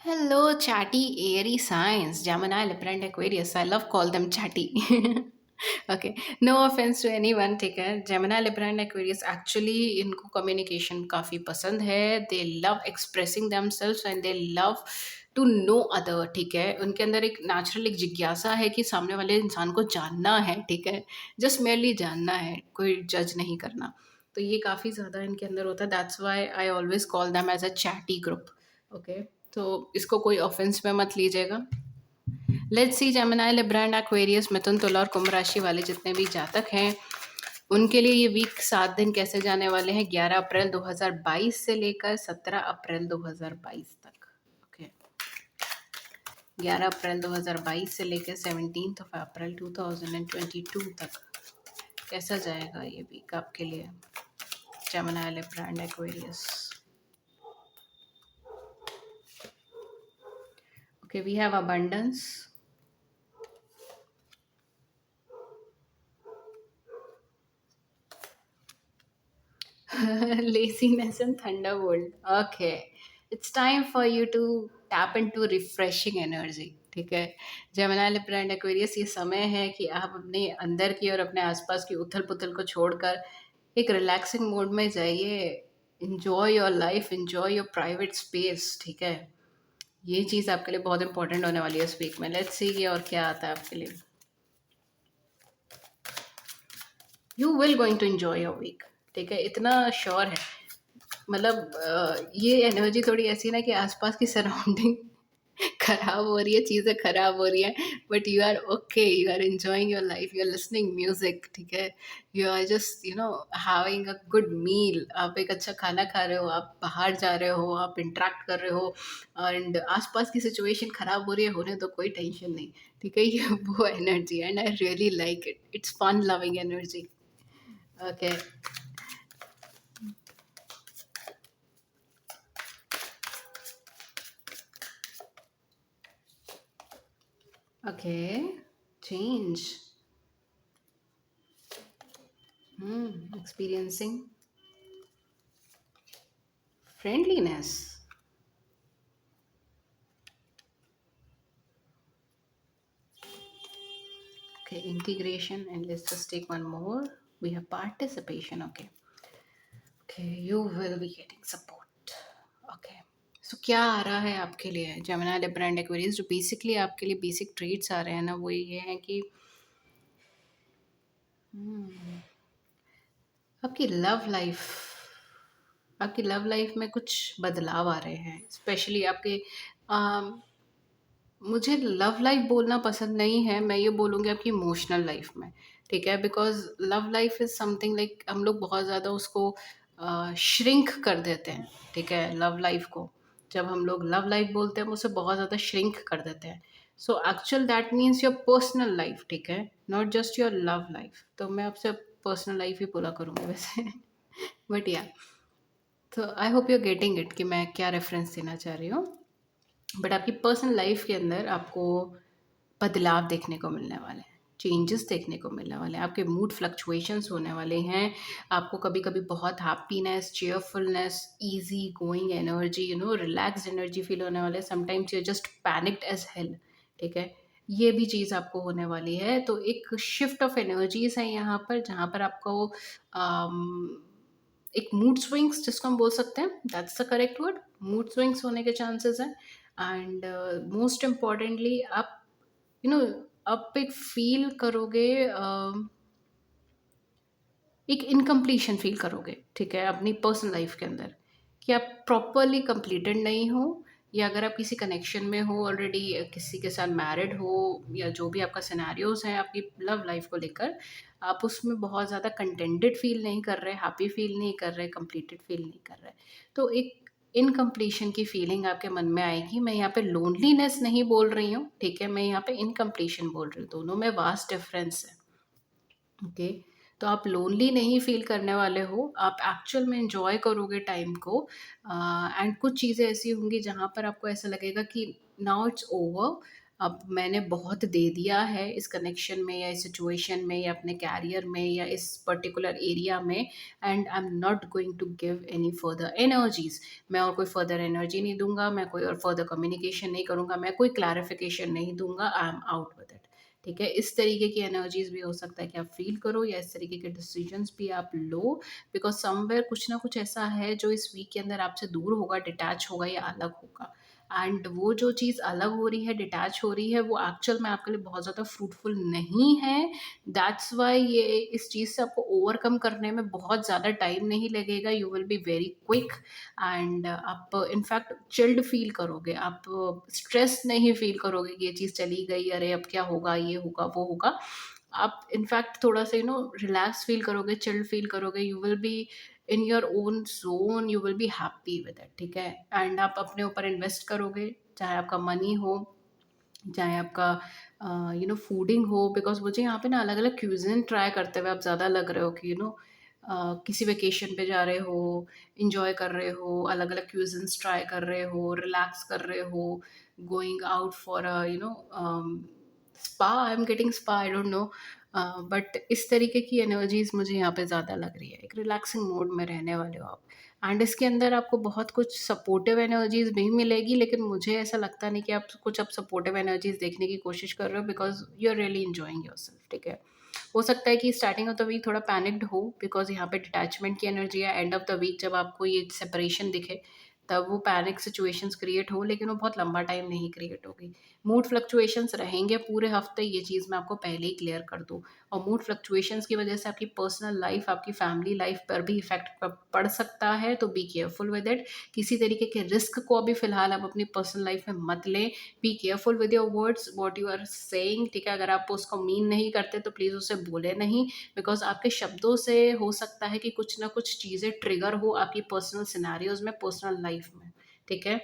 Hello, chatty, airy signs, Gemini, Libra, and Aquarius. I love call them chatty. Okay, no offense to anyone, ठीक है। Gemini, Libra, and Aquarius actually इनको communication काफ़ी पसंद है। They love expressing themselves and they love to know other। ठीक है, उनके अंदर एक नेचुरल एक जिज्ञासा है कि सामने वाले इंसान को जानना है। ठीक है, जस्ट मेरली जानना है, कोई जज नहीं करना। तो ये काफ़ी ज़्यादा इनके अंदर होता है। That's why I always call them as a chatty group. Okay, तो इसको कोई ऑफेंस में मत लीजिएगा। Let's see Gemini, Libra and Aquarius, मिथुन, तुला और कुंभ राशि वाले जितने भी जातक हैं उनके लिए ये वीक 7 दिन कैसे जाने वाले हैं 11 अप्रैल 2022 से लेकर 17 अप्रैल 2022 तक। ओके, 11 अप्रैल 2022 से लेकर 17 अप्रैल 2022 तक कैसा जाएगा ये वीक आपके लिए Gemini, Libra and Aquarius. Okay, we have abundance. Laziness and thunderbolt. Okay, it's time for you to tap into refreshing energy. ठीक है, जेमिनी, लिब्रा एंड एक्वेरियस, ये समय है कि आप अपने अंदर की और अपने आसपास की उथल पुथल को छोड़कर एक रिलैक्सिंग मोड में जाइए। Enjoy your life, enjoy your private space. ठीक है, ये चीज़ आपके लिए बहुत इंपॉर्टेंट होने वाली है इस वीक में। लेट्स सी और क्या आता है आपके लिए। You will going to enjoy your week. ठीक है, इतना श्योर है। मतलब ये एनर्जी थोड़ी ऐसी ना कि आसपास की सराउंडिंग खराब हो रही है, चीज़ें खराब हो रही हैं, but you are okay, you are enjoying your life, you are listening music, ठीक है? You are just having a good meal, आप एक अच्छा खाना खा रहे हो, आप बाहर जा रहे हो, आप इंटरैक्ट कर रहे हो, एंड आस-पास की सिचुएशन खराब हो रही है, होने दो, कोई टेंशन नहीं, ठीक है? ये वो energy and I really like it, it's fun loving energy. Okay, okay, change, experiencing friendliness. Okay, integration, and let's just take one more. We have participation. Okay, okay, you will be getting support. Okay, so क्या आ रहा है आपके लिए Gemini Libra and Aquarius? जो basically आपके लिए basic trades आ रहे हैं ना, वो ये हैं कि आपकी लव लाइफ, आपकी लव लाइफ में कुछ बदलाव आ रहे हैं, स्पेशली आपके मुझे लव लाइफ बोलना पसंद नहीं है, मैं ये बोलूँगी आपकी इमोशनल लाइफ में, ठीक है? Because love life is something like हम लोग बहुत ज़्यादा उसको श्रिंक कर देते हैं, ठीक है? लव लाइफ को, जब हम लोग लव लाइफ बोलते हैं, हम उसे बहुत ज़्यादा श्रिंक कर देते हैं। So actual that means your personal life, ठीक है? Not just your love life. तो मैं आपसे पर्सनल लाइफ ही बोला करूँगी वैसे। बट या, तो I hope you are getting it कि मैं क्या रेफ़रेंस देना चाह रही हूँ। बट आपकी पर्सनल लाइफ के अंदर आपको बदलाव देखने को मिलने वाले हैं, चेंजेस देखने को मिलने वाले हैं, आपके मूड फ्लक्चुएशंस होने वाले हैं, आपको कभी कभी बहुत happiness, cheerfulness, easy going energy, relaxed energy feel होने वाले हैं, sometimes you just panicked as hell, ठीक है? ये भी चीज़ आपको होने वाली है। तो एक शिफ्ट ऑफ एनर्जीज है यहाँ पर, जहाँ पर आपको एक मूड स्विंग्स जिसको हम बोल सकते हैं, that's the correct word, mood swings होने के चांसेस हैं। एंड मोस्ट इम्पॉर्टेंटली आप यू नो आप एक फील करोगे, एक इनकम्प्लीशन फ़ील करोगे, ठीक है? अपनी पर्सनल लाइफ़ के अंदर, कि आप प्रॉपरली कंप्लीटेड नहीं हो, या अगर आप किसी कनेक्शन में हो ऑलरेडी, किसी के साथ मैरिड हो, या जो भी आपका सिनेरियोज़ हैं आपकी लव लाइफ़ को लेकर, आप उसमें बहुत ज़्यादा कंटेंटेड फ़ील नहीं कर रहे, हैप्पी फ़ील नहीं कर रहे, कंप्लीटेड फ़ील नहीं कर रहे। तो एक इनकम्प्लीशन की फ़ीलिंग आपके मन में आएगी। मैं यहाँ पे लोनलीनेस नहीं बोल रही हूँ, ठीक है? मैं यहाँ पे इनकम्प्लीशन बोल रही हूँ, दोनों में वास्ट डिफ़रेंस है। ओके, तो आप लोनली नहीं फील करने वाले हो, आप एक्चुअल में एंजॉय करोगे टाइम को, एंड कुछ चीज़ें ऐसी होंगी जहाँ पर आपको ऐसा लगेगा कि नाउ इट्स ओवर, अब मैंने बहुत दे दिया है इस कनेक्शन में, या इस सिचुएशन में, या अपने कैरियर में, या इस पर्टिकुलर एरिया में, and I am not going to give any further energies. मैं और कोई फर्दर एनर्जी नहीं दूंगा, मैं कोई और फर्दर कम्युनिकेशन नहीं करूँगा, मैं कोई क्लैरिफिकेशन नहीं दूंगा, I am out with it, ठीक है? इस तरीके की एनर्जीज़ भी हो सकता है कि आप फ़ील करो, या इस तरीके के डिसीजंस भी आप लो, बिकॉज़ समवेयर कुछ ना कुछ ऐसा है जो इस वीक के अंदर आपसे दूर होगा, डिटैच होगा, या अलग होगा। एंड वो जो चीज़ अलग हो रही है, डिटैच हो रही है, वो एक्चुअल में आपके लिए बहुत ज़्यादा फ्रूटफुल नहीं है। दैट्स व्हाई ये इस चीज़ से आपको ओवरकम करने में बहुत ज़्यादा टाइम नहीं लगेगा, you will be very quick, and आप इनफैक्ट चिल्ड फील करोगे, आप स्ट्रेस नहीं फील करोगे कि ये चीज़ चली गई, अरे अब क्या होगा, ये होगा, वो होगा। आप इनफैक्ट थोड़ा सा रिलैक्स फील करोगे, चिल्ड फील करोगे, you will be in your own zone, you will be happy with it, ठीक है? एंड आप अपने ऊपर इन्वेस्ट करोगे, चाहे आपका मनी हो, चाहे आपका फूडिंग हो, बिकॉज़ मुझे यहाँ पे ना अलग-अलग क्यूज़िन ट्राई करते हुए आप ज़्यादा लग रहे हो कि किसी वेकेशन पे जा रहे हो, एन्जॉय कर रहे हो, अलग-अलग क्यूज़िन्स ट्राई कर रहे हो, रिलैक्स कर रहे हो, going out for spa, I am getting spa, I don't know, but इस तरीके की एनर्जीज़ मुझे यहाँ पे ज़्यादा लग रही है। एक रिलैक्सिंग मोड में रहने वाले हो आप, एंड इसके अंदर आपको बहुत कुछ सपोर्टिव एनर्जीज़ भी मिलेगी, लेकिन मुझे ऐसा लगता नहीं कि आप कुछ अब सपोर्टिव एनर्जीज़ देखने की कोशिश कर रहे हो, because you are really enjoying yourself, ठीक है? हो सकता है कि स्टार्टिंग ऑफ द वीक थोड़ा पैनिक्ड हो, बिकॉज़ यहाँ पे डिटैचमेंट की एनर्जी है, एंड ऑफ द वीक जब आपको ये सेपरेशन दिखे, तब वो पैनिक सिचुएशंस क्रिएट हो, लेकिन वो बहुत लंबा टाइम नहीं क्रिएट होगी। मूड फ्लक्चुएशंस रहेंगे पूरे हफ्ते, ये चीज़ मैं आपको पहले ही क्लियर कर दूँ। और मूड फ्लक्चुएशंस की वजह से आपकी पर्सनल लाइफ, आपकी फैमिली लाइफ पर भी इफेक्ट पड़ सकता है, तो बी केयरफुल विद इट। किसी तरीके के रिस्क को अभी फिलहाल आप अपनी पर्सनल लाइफ में मत लें। Be careful with your words, what you are saying, ठीक है? अगर आप उसको मीन नहीं करते तो प्लीज़ उसे बोले नहीं, बिकॉज़ आपके शब्दों से हो सकता है कि कुछ ना कुछ चीज़ें ट्रिगर हो आपकी पर्सनल सिनेरियोज़ में, पर्सनल लाइफ में, ठीक है?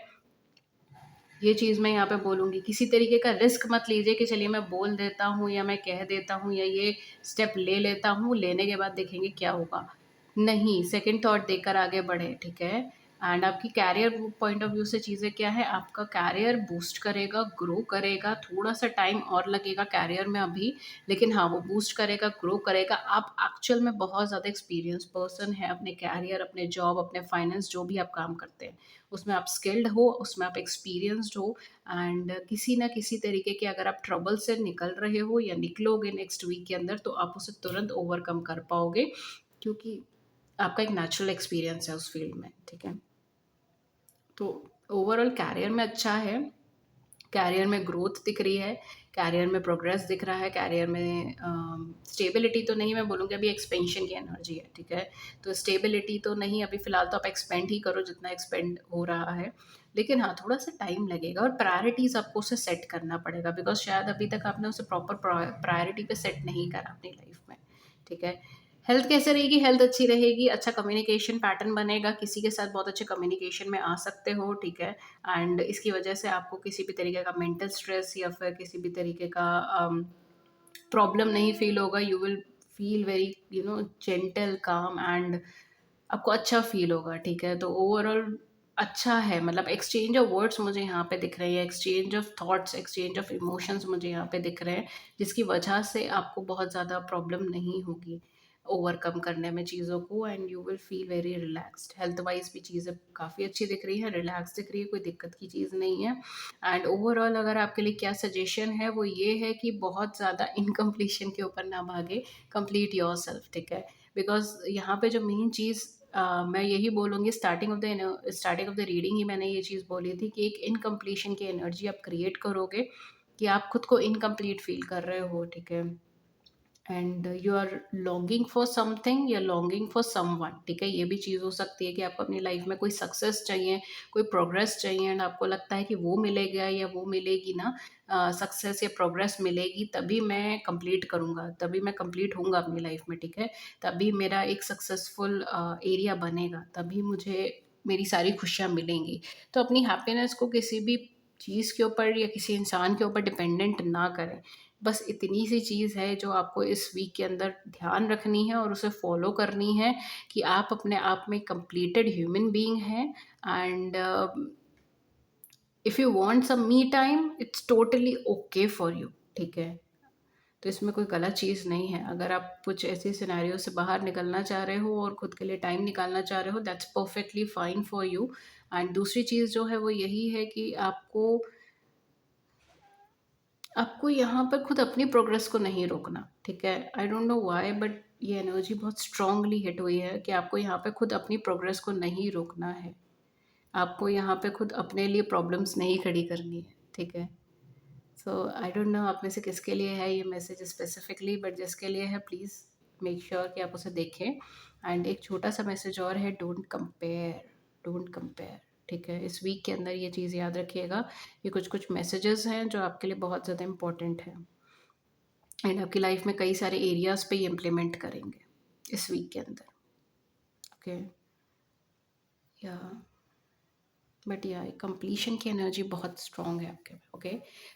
ये चीज़ मैं यहाँ पे बोलूँगी। किसी तरीके का रिस्क मत लीजिए कि चलिए मैं बोल देता हूँ या मैं कह देता हूँ या ये स्टेप ले लेता हूँ, लेने के बाद देखेंगे क्या होगा। नहीं, सेकंड थॉट देकर आगे बढ़ें, ठीक है? एंड आपकी करियर पॉइंट ऑफ व्यू से चीज़ें क्या है, आपका करियर बूस्ट करेगा, ग्रो करेगा, थोड़ा-सा टाइम और लगेगा करियर में अभी, लेकिन हाँ, वो बूस्ट करेगा, ग्रो करेगा। आप एक्चुअल में बहुत ज़्यादा एक्सपीरियंस्ड पर्सन हैं अपने करियर, अपने जॉब, अपने फाइनेंस, जो भी आप काम करते हैं। उसमें आप स्किल्ड हो, उसमें आप एक्सपीरियंस्ड हो, एंड किसी न किसी तरीके के अगर आप ट्रबल से निकल रहे हो या निकलोगे नेक्स्ट वीक के अंदर, तो आप उसे तुरंत ओवरकम कर पाओगे, क्योंकि आपका एक नेचुरल एक्सपीरियंस है उस फील्ड में, ठीक है? तो ओवरऑल करियर में अच्छा है, करियर में ग्रोथ दिख रही है, करियर में प्रोग्रेस दिख रहा है, करियर में स्टेबिलिटी तो नहीं मैं बोलूँगी, अभी एक्सपेंशन की एनर्जी है, ठीक है? तो स्टेबिलिटी तो नहीं अभी फ़िलहाल, तो आप एक्सपेंड ही करो जितना एक्सपेंड हो रहा है। लेकिन हाँ, थोड़ा-सा टाइम लगेगा और प्रायोरिटीज़ आपको उसे सेट करना पड़ेगा, बिकॉज़ शायद अभी तक आपने उसे प्रॉपर प्रायोरिटी पे सेट नहीं करा अपनी लाइफ़ में, ठीक है? हेल्थ कैसे रहेगी? हेल्थ अच्छी रहेगी, अच्छा कम्युनिकेशन पैटर्न बनेगा, किसी के साथ बहुत अच्छे कम्युनिकेशन में आ सकते हो, ठीक है? एंड इसकी वजह से आपको किसी भी तरीके का मेंटल स्ट्रेस या फिर किसी भी तरीके का प्रॉब्लम नहीं फ़ील होगा। You will feel very gentle, काम, एंड आपको अच्छा फ़ील होगा, ठीक है? तो ओवरऑल अच्छा है, मतलब एक्सचेंज ऑफ वर्ड्स मुझे यहाँ पे दिख रही है, exchange of thoughts, exchange of emotions मुझे यहाँ पे दिख रहे हैं, जिसकी वजह से आपको बहुत ज़्यादा प्रॉब्लम नहीं होगी ओवरकम करने में चीज़ों को, and you will feel very relaxed. Health wise भी चीज़ें काफ़ी अच्छी दिख रही हैं, रिलैक्स दिख रही है, कोई दिक्कत की चीज़ नहीं है। एंड ओवरऑल अगर आपके लिए क्या सजेशन है, वो ये है कि बहुत ज़्यादा इनकम्प्लीशन के ऊपर ना भागे, कंप्लीट योरसेल्फ, ठीक है? बिकॉज़ यहाँ पे जो मेन चीज़ मैं यही बोलूँगी, स्टार्टिंग ऑफ द रीडिंग ही मैंने ये चीज़ बोली थी कि एक इनकम्प्लीशन की एनर्जी आप क्रिएट करोगे, कि आप खुद को इनकम्प्लीट फ़ील कर रहे हो, ठीक है? And you are longing for something, या लॉन्गिंग फॉर समवन, ठीक है? ये भी चीज़ हो सकती है कि आपको अपनी लाइफ में कोई सक्सेस चाहिए, कोई प्रोग्रेस चाहिए, एंड आपको लगता है कि वो मिलेगा या वो मिलेगी ना, सक्सेस या प्रोग्रेस मिलेगी तभी मैं कंप्लीट करूँगा, तभी मैं कंप्लीट होऊंगा अपनी लाइफ में, ठीक है? तभी मेरा एक सक्सेसफुल एरिया बनेगा, तभी मुझे मेरी सारी खुशियाँ मिलेंगी। तो अपनी हैप्पीनेस को किसी भी चीज़ के ऊपर या किसी इंसान के ऊपर डिपेंडेंट ना करें। बस इतनी सी चीज़ है जो आपको इस वीक के अंदर ध्यान रखनी है और उसे फॉलो करनी है, कि आप अपने आप में कंप्लीटेड ह्यूमन बीइंग हैं, and if you want some me time, it's totally okay for you, ठीक है? तो इसमें कोई गलत चीज़ नहीं है। अगर आप कुछ ऐसे सिनेरियो से बाहर निकलना चाह रहे हो और खुद के लिए टाइम निकालना चाह रहे हो, that's perfectly fine for you. And दूसरी चीज़ जो है वो यही है कि आपको आपको यहाँ पर खुद अपनी प्रोग्रेस को नहीं रोकना, ठीक है? आई डोंट नो व्हाई, बट ये एनर्जी बहुत स्ट्रांगली हिट हुई है कि आपको यहाँ पे खुद अपनी प्रोग्रेस को नहीं रोकना है। आपको यहाँ पे खुद अपने लिए प्रॉब्लम्स नहीं खड़ी करनी है, ठीक है? सो आई डोंट नो आप में से किसके लिए है ये मैसेज स्पेसिफिकली, बट जिसके लिए है प्लीज़ मेक श्योर कि आप उसे देखें। एंड एक छोटा सा मैसेज और है, डोंट कंपेयर, डोंट कंपेयर, ठीक है? इस वीक के अंदर ये चीज़ याद रखिएगा। ये कुछ कुछ मैसेजेस हैं जो आपके लिए बहुत ज़्यादा इंपॉर्टेंट है, एंड आपकी लाइफ में कई सारे एरियाज़ पे ये इम्प्लीमेंट करेंगे इस वीक के अंदर, ओके? या बट या कंप्लीशन की एनर्जी बहुत स्ट्रांग है आपके में, okay?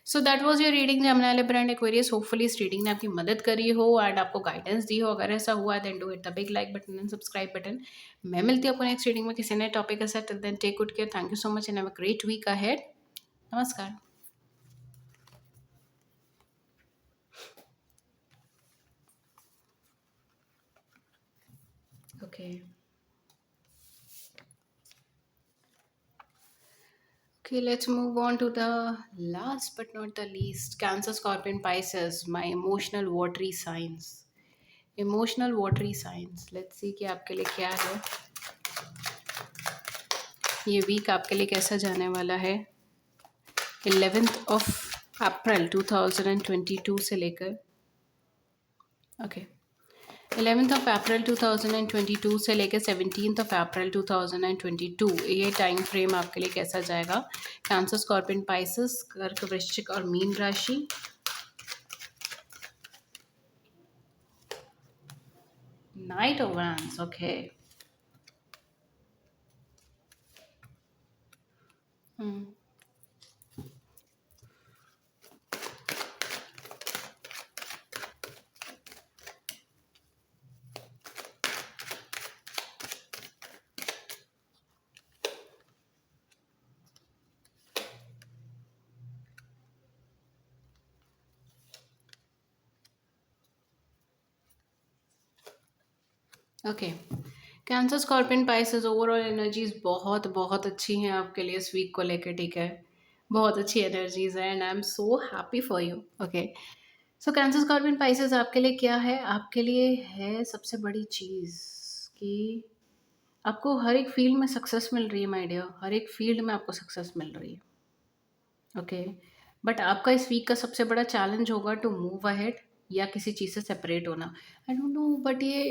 So that was your reading Gemini Libra and Aquarius. Hopefully इस रीडिंग ने आपकी मदद करी हो एंड आपको गाइडेंस दी हो। अगर ऐसा हुआ then do hit the big like button and subscribe button. मैं मिलती हूँ आपको नेक्स्ट रीडिंग में किसी नए टॉपिक के साथ। Till then take good care, thank you so much and have a great week ahead. नमस्कार। Okay, okay, let's move on to the last but not the least, Cancer, Scorpion, Pisces, my emotional watery signs. Emotional watery science, let's see कि आपके लिए क्या है। ये week आपके लिए कैसा जाने वाला है 11 अप्रैल 2022 से लेकर ओके 11 अप्रैल 2022 से लेकर 17 अप्रैल 2022 ये टाइम फ्रेम आपके लिए कैसा जाएगा। कैंसर, स्कॉर्पियन, पाइसेस, कर्क, वृश्चिक और मीन राशि। Night of wands okay. Okay cancer, scorpion, Pisces overall energies बहुत बहुत अच्छी हैं आपके लिए इस वीक को लेकर, ठीक है। बहुत अच्छी एनर्जीज है and I am so happy for you. Okay so cancer, scorpion, Pisces आपके लिए क्या है, आपके लिए है सबसे बड़ी चीज़ कि आपको हर एक फील्ड में सक्सेस मिल रही है माय डियर, हर एक फील्ड में आपको सक्सेस मिल रही है। ओके बट आपका इस वीक का सबसे बड़ा चैलेंज होगा टू मूव अहेड या किसी चीज़ से सेपरेट होना। आई डोंट नो बट ये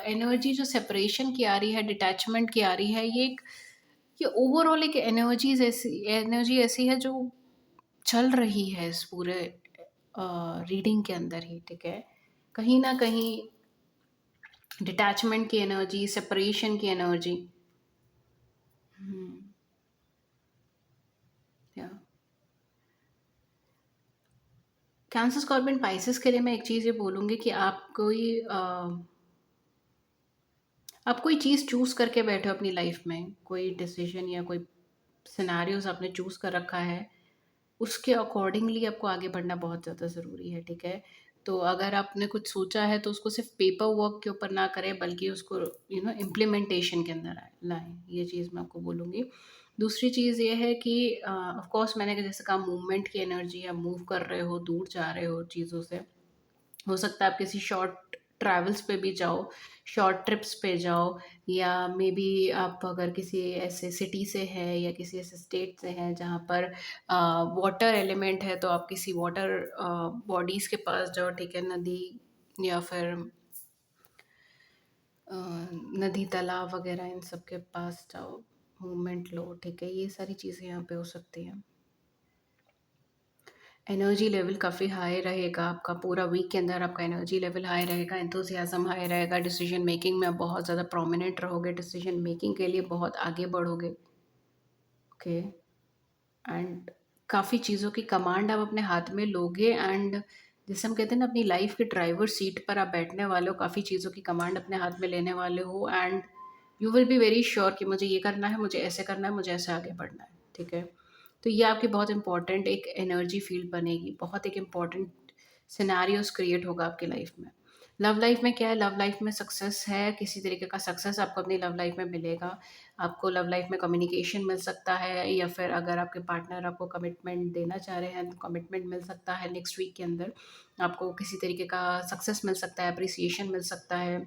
एनर्जी जो सेपरेशन की आ रही है, डिटैचमेंट की आ रही है, ये ओवरऑल एक एनर्जी ऐसी है जो चल रही है इस पूरे रीडिंग के अंदर ही, ठीक है। कहीं ना कहीं डिटैचमेंट की एनर्जी, सेपरेशन की एनर्जी। या कैंसर, स्कॉर्पियन, पाइसेस के लिए मैं एक चीज़ ये बोलूँगी कि आप कोई चीज़ चूज़ करके बैठे हो अपनी लाइफ में, कोई डिसीजन या कोई सिनेरियोज आपने चूज़ कर रखा है, उसके अकॉर्डिंगली आपको आगे बढ़ना बहुत ज़्यादा ज़रूरी है, ठीक है। तो अगर आपने कुछ सोचा है तो उसको सिर्फ पेपर वर्क के ऊपर ना करें, बल्कि उसको इम्प्लीमेंटेशन के अंदर लाएं। ये चीज़ मैं आपको बोलूँगी। दूसरी चीज़ ये है कि ऑफ कोर्स मैंने जैसे कहा, मूवमेंट की एनर्जी है, मूव कर रहे हो, दूर जा रहे हो चीज़ों से। हो सकता है आप किसी शॉर्ट ट्रैवल्स पे भी जाओ, शॉर्ट ट्रिप्स पे जाओ, या मे बी आप अगर किसी ऐसे सिटी से है या किसी ऐसे स्टेट से हैं जहाँ पर वाटर एलिमेंट है, तो आप किसी वाटर बॉडीज़ के पास जाओ, ठीक है, नदी या फिर अ, नदी, तालाब वगैरह इन सब के पास जाओ, मूवमेंट लो, ठीक है। ये सारी चीज़ें यहाँ पे हो सकती हैं। एनर्जी लेवल काफ़ी हाई रहेगा आपका, पूरा वीक के अंदर आपका एनर्जी लेवल हाई रहेगा, एंथुसियाज़म हाई रहेगा, डिसीजन मेकिंग में बहुत ज़्यादा प्रोमिनेंट रहोगे, डिसीजन मेकिंग के लिए बहुत आगे बढ़ोगे। ओके एंड काफ़ी चीज़ों की कमांड आप अपने हाथ में लोगे एंड जैसे हम कहते हैं ना, अपनी लाइफ के ड्राइवर सीट पर आप बैठने वाले हो, काफ़ी चीज़ों की कमांड अपने हाथ में लेने वाले हो and you will be very sure कि मुझे ये करना है, मुझे ऐसे करना है, मुझे ऐसे आगे बढ़ना है, ठीक है। तो ये आपकी बहुत इंपॉर्टेंट एक एनर्जी फील्ड बनेगी, बहुत एक इम्पॉर्टेंट सिनेरियोस क्रिएट होगा आपकी लाइफ में। लव लाइफ में क्या है, लव लाइफ में सक्सेस है, किसी तरीके का सक्सेस आपको अपनी लव लाइफ में मिलेगा। आपको लव लाइफ में कम्युनिकेशन मिल सकता है, या फिर अगर आपके पार्टनर आपको कमिटमेंट देना चाह रहे हैं तो कमिटमेंट मिल सकता है नेक्स्ट वीक के अंदर। आपको किसी तरीके का सक्सेस मिल सकता है, अप्रिसिएशन मिल सकता है,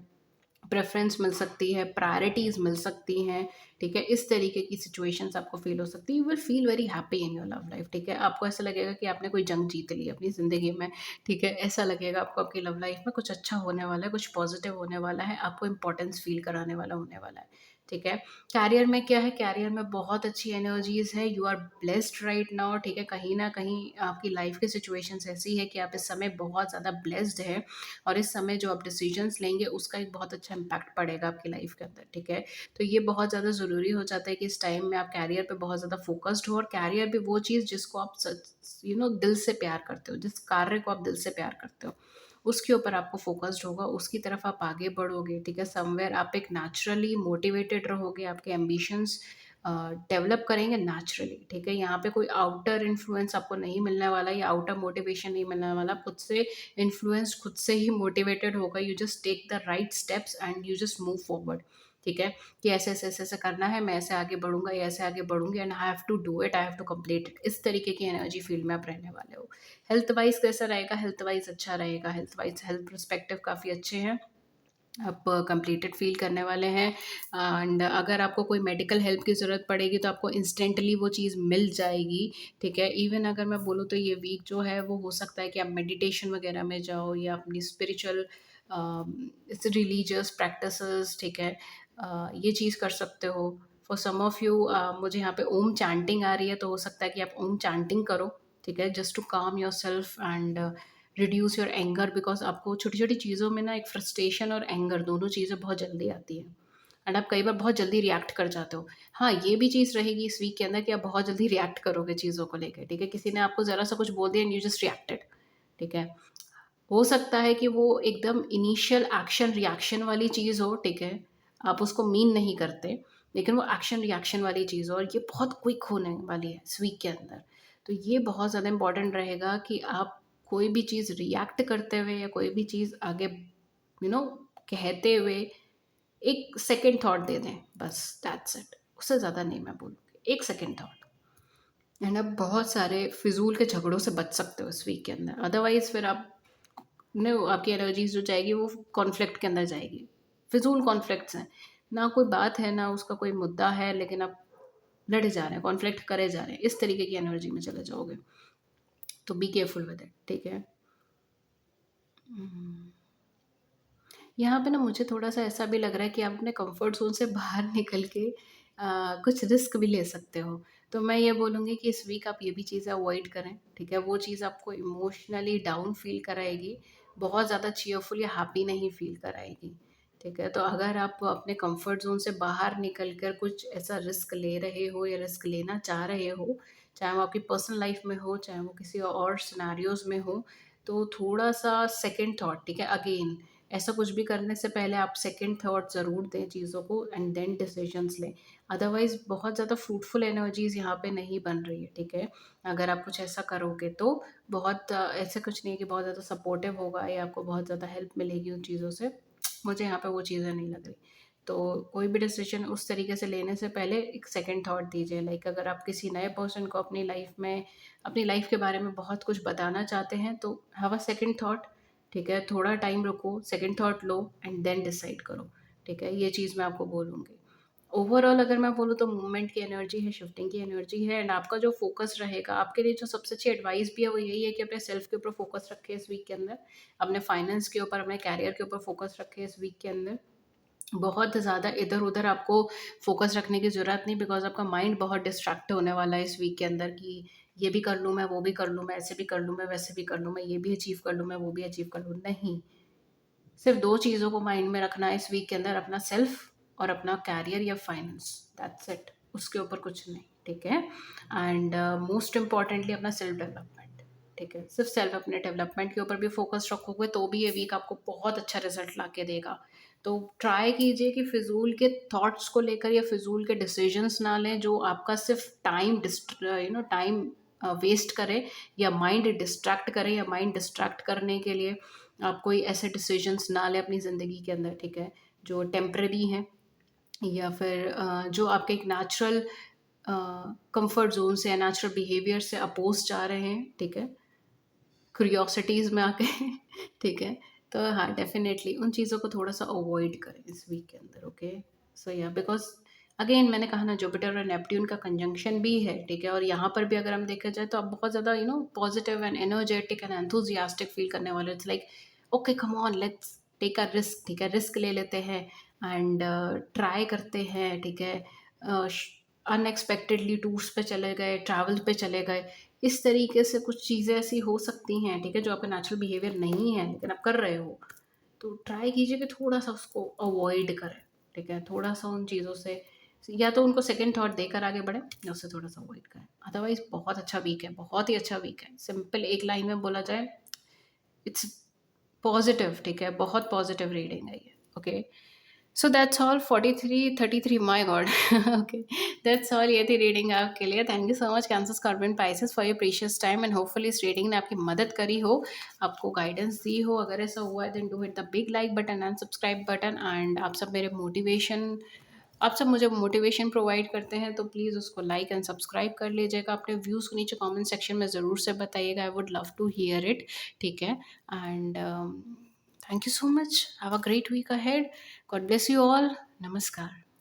प्रेफ़रेंस मिल सकती है, प्रायोरिटीज़ मिल सकती हैं, ठीक है? इस तरीके की सिचुएशंस आपको फ़ील हो सकती है। You will feel very happy in your love life, ठीक है? आपको ऐसा लगेगा कि आपने कोई जंग जीत ली अपनी ज़िंदगी में, ठीक है? ऐसा लगेगा आपको आपकी लव लाइफ़ में कुछ अच्छा होने वाला है, कुछ पॉज़िटिव होने वाला है, आपको इम्पोर्टेंस फ़ील कराने वाला होने वाला है, ठीक है? करियर में क्या है, करियर में बहुत अच्छी एनर्जीज़ है, you are blessed right now, ठीक है? कहीं न कहीं आपकी लाइफ़ की सिचुएशंस ऐसी है कि आप इस समय बहुत ज़्यादा ब्लेस्ड हैं और इस समय जो आप डिसीजंस लेंगे उसका एक बहुत अच्छा इम्पैक्ट पड़ेगा आपकी लाइफ के अंदर, ठीक है। तो ये बहुत ज़्यादा ज़रूरी हो जाता है कि इस टाइम में आप कैरियर पे बहुत ज़्यादा फोकस्ड हो, और कैरियर भी वो चीज़ जिसको आप दिल से प्यार करते हो, जिस कार्य को आप दिल से प्यार करते हो, उसके ऊपर आपको फोकस्ड होगा, उसकी तरफ आप आगे बढ़ोगे, ठीक है। समवेयर आप एक नेचुरली मोटिवेटेड रहोगे, आपके एम्बिशंस डेवलप करेंगे नेचुरली, ठीक है। यहाँ पे कोई आउटर इन्फ्लुएंस आपको नहीं मिलने वाला या आउटर मोटिवेशन नहीं मिलने वाला, खुद से इन्फ्लुएंस, खुद से ही मोटिवेटेड होगा। You just take the right steps and you just move forward, ठीक है। कि ऐसे करना है, मैं ऐसे आगे बढ़ूंगा या ऐसे आगे बढ़ूंगी and I have to do it, I have to complete it. इस तरीके की एनर्जी फील्ड में आप रहने वाले हो। हेल्थ वाइज कैसा रहेगा, हेल्थ वाइज अच्छा रहेगा, हेल्थ वाइज हेल्थ परस्पेक्टिव काफ़ी अच्छे हैं। आप कंप्लीटेड फ़ील करने वाले हैं। एंड अगर आपको कोई मेडिकल हेल्प की ज़रूरत पड़ेगी तो आपको इंस्टेंटली वो चीज़ मिल जाएगी, ठीक है? इवन अगर मैं बोलूँ तो ये वीक जो है वो हो सकता है कि आप मेडिटेशन वगैरह में जाओ या अपनी स्पिरिचुअल रिलीजियस प्रैक्टिसेस, ठीक है? ये चीज़ कर सकते हो। फॉर सम ऑफ यू मुझे यहाँ पे ओम चैंटिंग आ रही है, तो हो सकता है कि आप ओम चैंटिंग करो, ठीक है? जस्ट टू काम yourself and reduce your anger, because आपको छोटी-छोटी चीज़ों में ना एक फ्रस्ट्रेशन और एंगर दोनों चीज़ें बहुत जल्दी आती हैं एंड आप कई बार बहुत जल्दी रिएक्ट कर जाते हो। हाँ, ये भी चीज़ रहेगी इस वीक के अंदर कि आप बहुत जल्दी रिएक्ट करोगे चीज़ों को लेके, ठीक है? किसी ने आपको ज़रा-सा कुछ बोल दिया एंड यू जस्ट रिएक्टेड, ठीक है? हो सकता है कि वो एकदम इनिशियल एक्शन रिएक्शन वाली चीज़ हो, ठीक है? आप उसको मीन नहीं करते, लेकिन वो एक्शन रिएक्शन वाली चीज़ हो और ये बहुत क्विक होने वाली है इस वीक के अंदर। तो ये बहुत ज़्यादा इम्पोर्टेंट रहेगा कि आप कोई भी चीज़ रिएक्ट करते हुए या कोई भी चीज़ आगे कहते हुए एक सेकंड थॉट दे दें, बस दैट्स इट। उससे ज़्यादा नहीं मैं बोलूँगी, एक सेकंड थॉट। एंड आप बहुत सारे फिज़ूल के झगड़ों से बच सकते हो इस वीक के अंदर। अदरवाइज़ फिर आप नो आपकी एनर्जीज़ जो जाएगी वो कॉन्फ्लिक्ट के अंदर जाएगी। फिज़ूल कॉन्फ्लिक्ट्स हैं, ना कोई बात है, ना उसका कोई मुद्दा है, लेकिन आप लड़े जा रहे हैं, कॉन्फ्लिक्ट करे जा रहे हैं, इस तरीके की एनर्जी में चले जाओगे। तो बी केयरफुल विद इट, ठीक है? यहाँ पे ना मुझे थोड़ा-सा ऐसा भी लग रहा है कि आप अपने कंफर्ट ज़ोन से बाहर निकल के कुछ रिस्क भी ले सकते हो। तो मैं ये बोलूँगी कि इस वीक आप ये भी चीज़ें अवॉइड करें, ठीक है? वो चीज़ आपको इमोशनली डाउन फ़ील कराएगी, बहुत ज़्यादा चीयरफुल या हैप्पी नहीं फ़ील कराएगी, ठीक है? तो अगर आप अपने कंफर्ट ज़ोन से बाहर निकल कर कुछ ऐसा रिस्क ले रहे हो या रिस्क लेना चाह रहे हो, चाहे वो आपकी पर्सनल लाइफ़ में हो, चाहे वो किसी और सिनेरियोज़ में हो, तो थोड़ा-सा सेकंड थॉट, ठीक है? अगेन ऐसा कुछ भी करने से पहले आप सेकंड थॉट ज़रूर दें चीज़ों को एंड देन डिसीजंस लें। अदरवाइज़ बहुत ज़्यादा फ्रूटफुल एनर्जीज़ यहाँ पे नहीं बन रही है, ठीक है? अगर आप कुछ ऐसा करोगे तो बहुत ऐसा कुछ नहीं है कि बहुत ज़्यादा सपोर्टिव होगा या आपको बहुत ज़्यादा हेल्प मिलेगी उन चीज़ों से। मुझे यहाँ पे वो चीज़ें नहीं लग रही। तो कोई भी डिसीजन उस तरीके से लेने से पहले एक सेकंड थॉट दीजिए। लाइक अगर आप किसी नए पर्सन को अपनी लाइफ़ के बारे में बहुत कुछ बताना चाहते हैं, तो हैव अ सेकंड थॉट, ठीक है? थोड़ा टाइम रुको, सेकंड थॉट लो एंड देन डिसाइड करो, ठीक है? ये चीज़ मैं आपको बोलूँगी। ओवरऑल अगर मैं बोलूँ तो मूवमेंट की एनर्जी है, शिफ्टिंग की एनर्जी है एंड आपका जो फ़ोकस रहेगा, आपके लिए जो सबसे अच्छी एडवाइस भी है वो यही है कि अपने सेल्फ के ऊपर फ़ोकस रखें इस वीक के अंदर। अपने फाइनेंस के ऊपर, अपने करियर के ऊपर फ़ोकस रखें इस वीक के अंदर। बहुत ज़्यादा इधर-उधर आपको फ़ोकस रखने की ज़रूरत नहीं, बिकॉज़ आपका माइंड बहुत डिस्ट्रैक्ट होने वाला है इस वीक के अंदर कि ये भी कर लूँ मैं, वो भी कर लूँ मैं, ऐसे भी कर लूँ मैं, वैसे भी कर लूँ मैं, ये भी अचीव कर लूँ मैं, वो भी अचीव कर लूँ। नहीं, सिर्फ़ 2 चीज़ों को माइंड में रखना है इस वीक के अंदर, अपना सेल्फ और अपना करियर या फाइनेंस, दैट्स इट। उसके ऊपर कुछ नहीं, ठीक है? एंड मोस्ट इम्पोर्टेंटली अपना सेल्फ डेवलपमेंट, ठीक है? सिर्फ़ सेल्फ अपने डेवलपमेंट के ऊपर भी फ़ोकस रखोगे तो भी ये वीक आपको बहुत अच्छा रिज़ल्ट ला के देगा। तो ट्राई कीजिए कि फ़िज़ूल के थॉट्स को लेकर या फ़िज़ूल के डिसीज़न्स ना लें जो आपका सिर्फ़ टाइम वेस्ट करे या माइंड डिस्ट्रैक्ट करे, या माइंड डिस्ट्रैक्ट करने के लिए आप कोई ऐसे डिसीजंस ना लें अपनी ज़िंदगी के अंदर, ठीक है? जो टेम्परेरी हैं या फिर जो आपके एक नेचुरल कंफर्ट ज़ोन से या नेचुरल बिहेवियर से अपोज़ जा रहे हैं, ठीक है? क्यूरियोसिटीज़ में आके ठीक है? तो हाँ, डेफ़िनेटली उन चीज़ों को थोड़ा-सा अवॉइड करें इस वीक के अंदर, ओके? सो या बिकॉज़ अगेन मैंने कहा ना, जुपिटर और नेपट्यून का कंजंक्शन भी है, ठीक है? और यहाँ पर भी अगर हम देखा जाए तो आप बहुत ज़्यादा positive and energetic and enthusiastic feel करने वाले हो। It's like okay, come on, let's take a risk, ठीक है? रिस्क ले लेते हैं एंड ट्राई करते हैं, ठीक है? अ, श अनएक्सपेक्टेडली टूर्स पे चले गए, ट्रैवल पे चले गए। इस तरीके से कुछ चीज़ें ऐसी हो सकती हैं, ठीक है, जो आपका नेचुरल बिहेवियर नहीं है, लेकिन आप कर रहे हो। तो ट्राई कीजिए कि थोड़ा-सा उसको अवॉइड करें, ठीक है? थोड़ा-सा उन चीज़ों से या तो उनको सेकंड थॉट देकर आगे बढ़ें या उससे थोड़ा-सा अवॉइड करें। अदरवाइज़ बहुत अच्छा वीक है, बहुत ही अच्छा वीक है। सिंपल एक लाइन में बोला जाए, इट्स पॉज़िटिव, ठीक है? बहुत पॉज़िटिव रीडिंग है ये, okay? So that's all 43, 33 my God okay, that's all ये थी रीडिंग आपके लिए। Thank you so much cancer, scorpion, Pisces for your precious time and hopefully इस रीडिंग ने आपकी मदद करी हो, आपको गाइडेंस दी हो। अगर ऐसा हुआ है then do hit the big like button and subscribe button and आप सब मुझे मोटिवेशन प्रोवाइड करते हैं, तो प्लीज़ उसको लाइक एंड सब्सक्राइब कर लीजिएगा। अपने व्यूज़ को नीचे कमेंट सेक्शन में ज़रूर से बताइएगा, I would love to hear it, ठीक है? And thank you so much. Have a great week ahead. God bless you all. नमस्कार।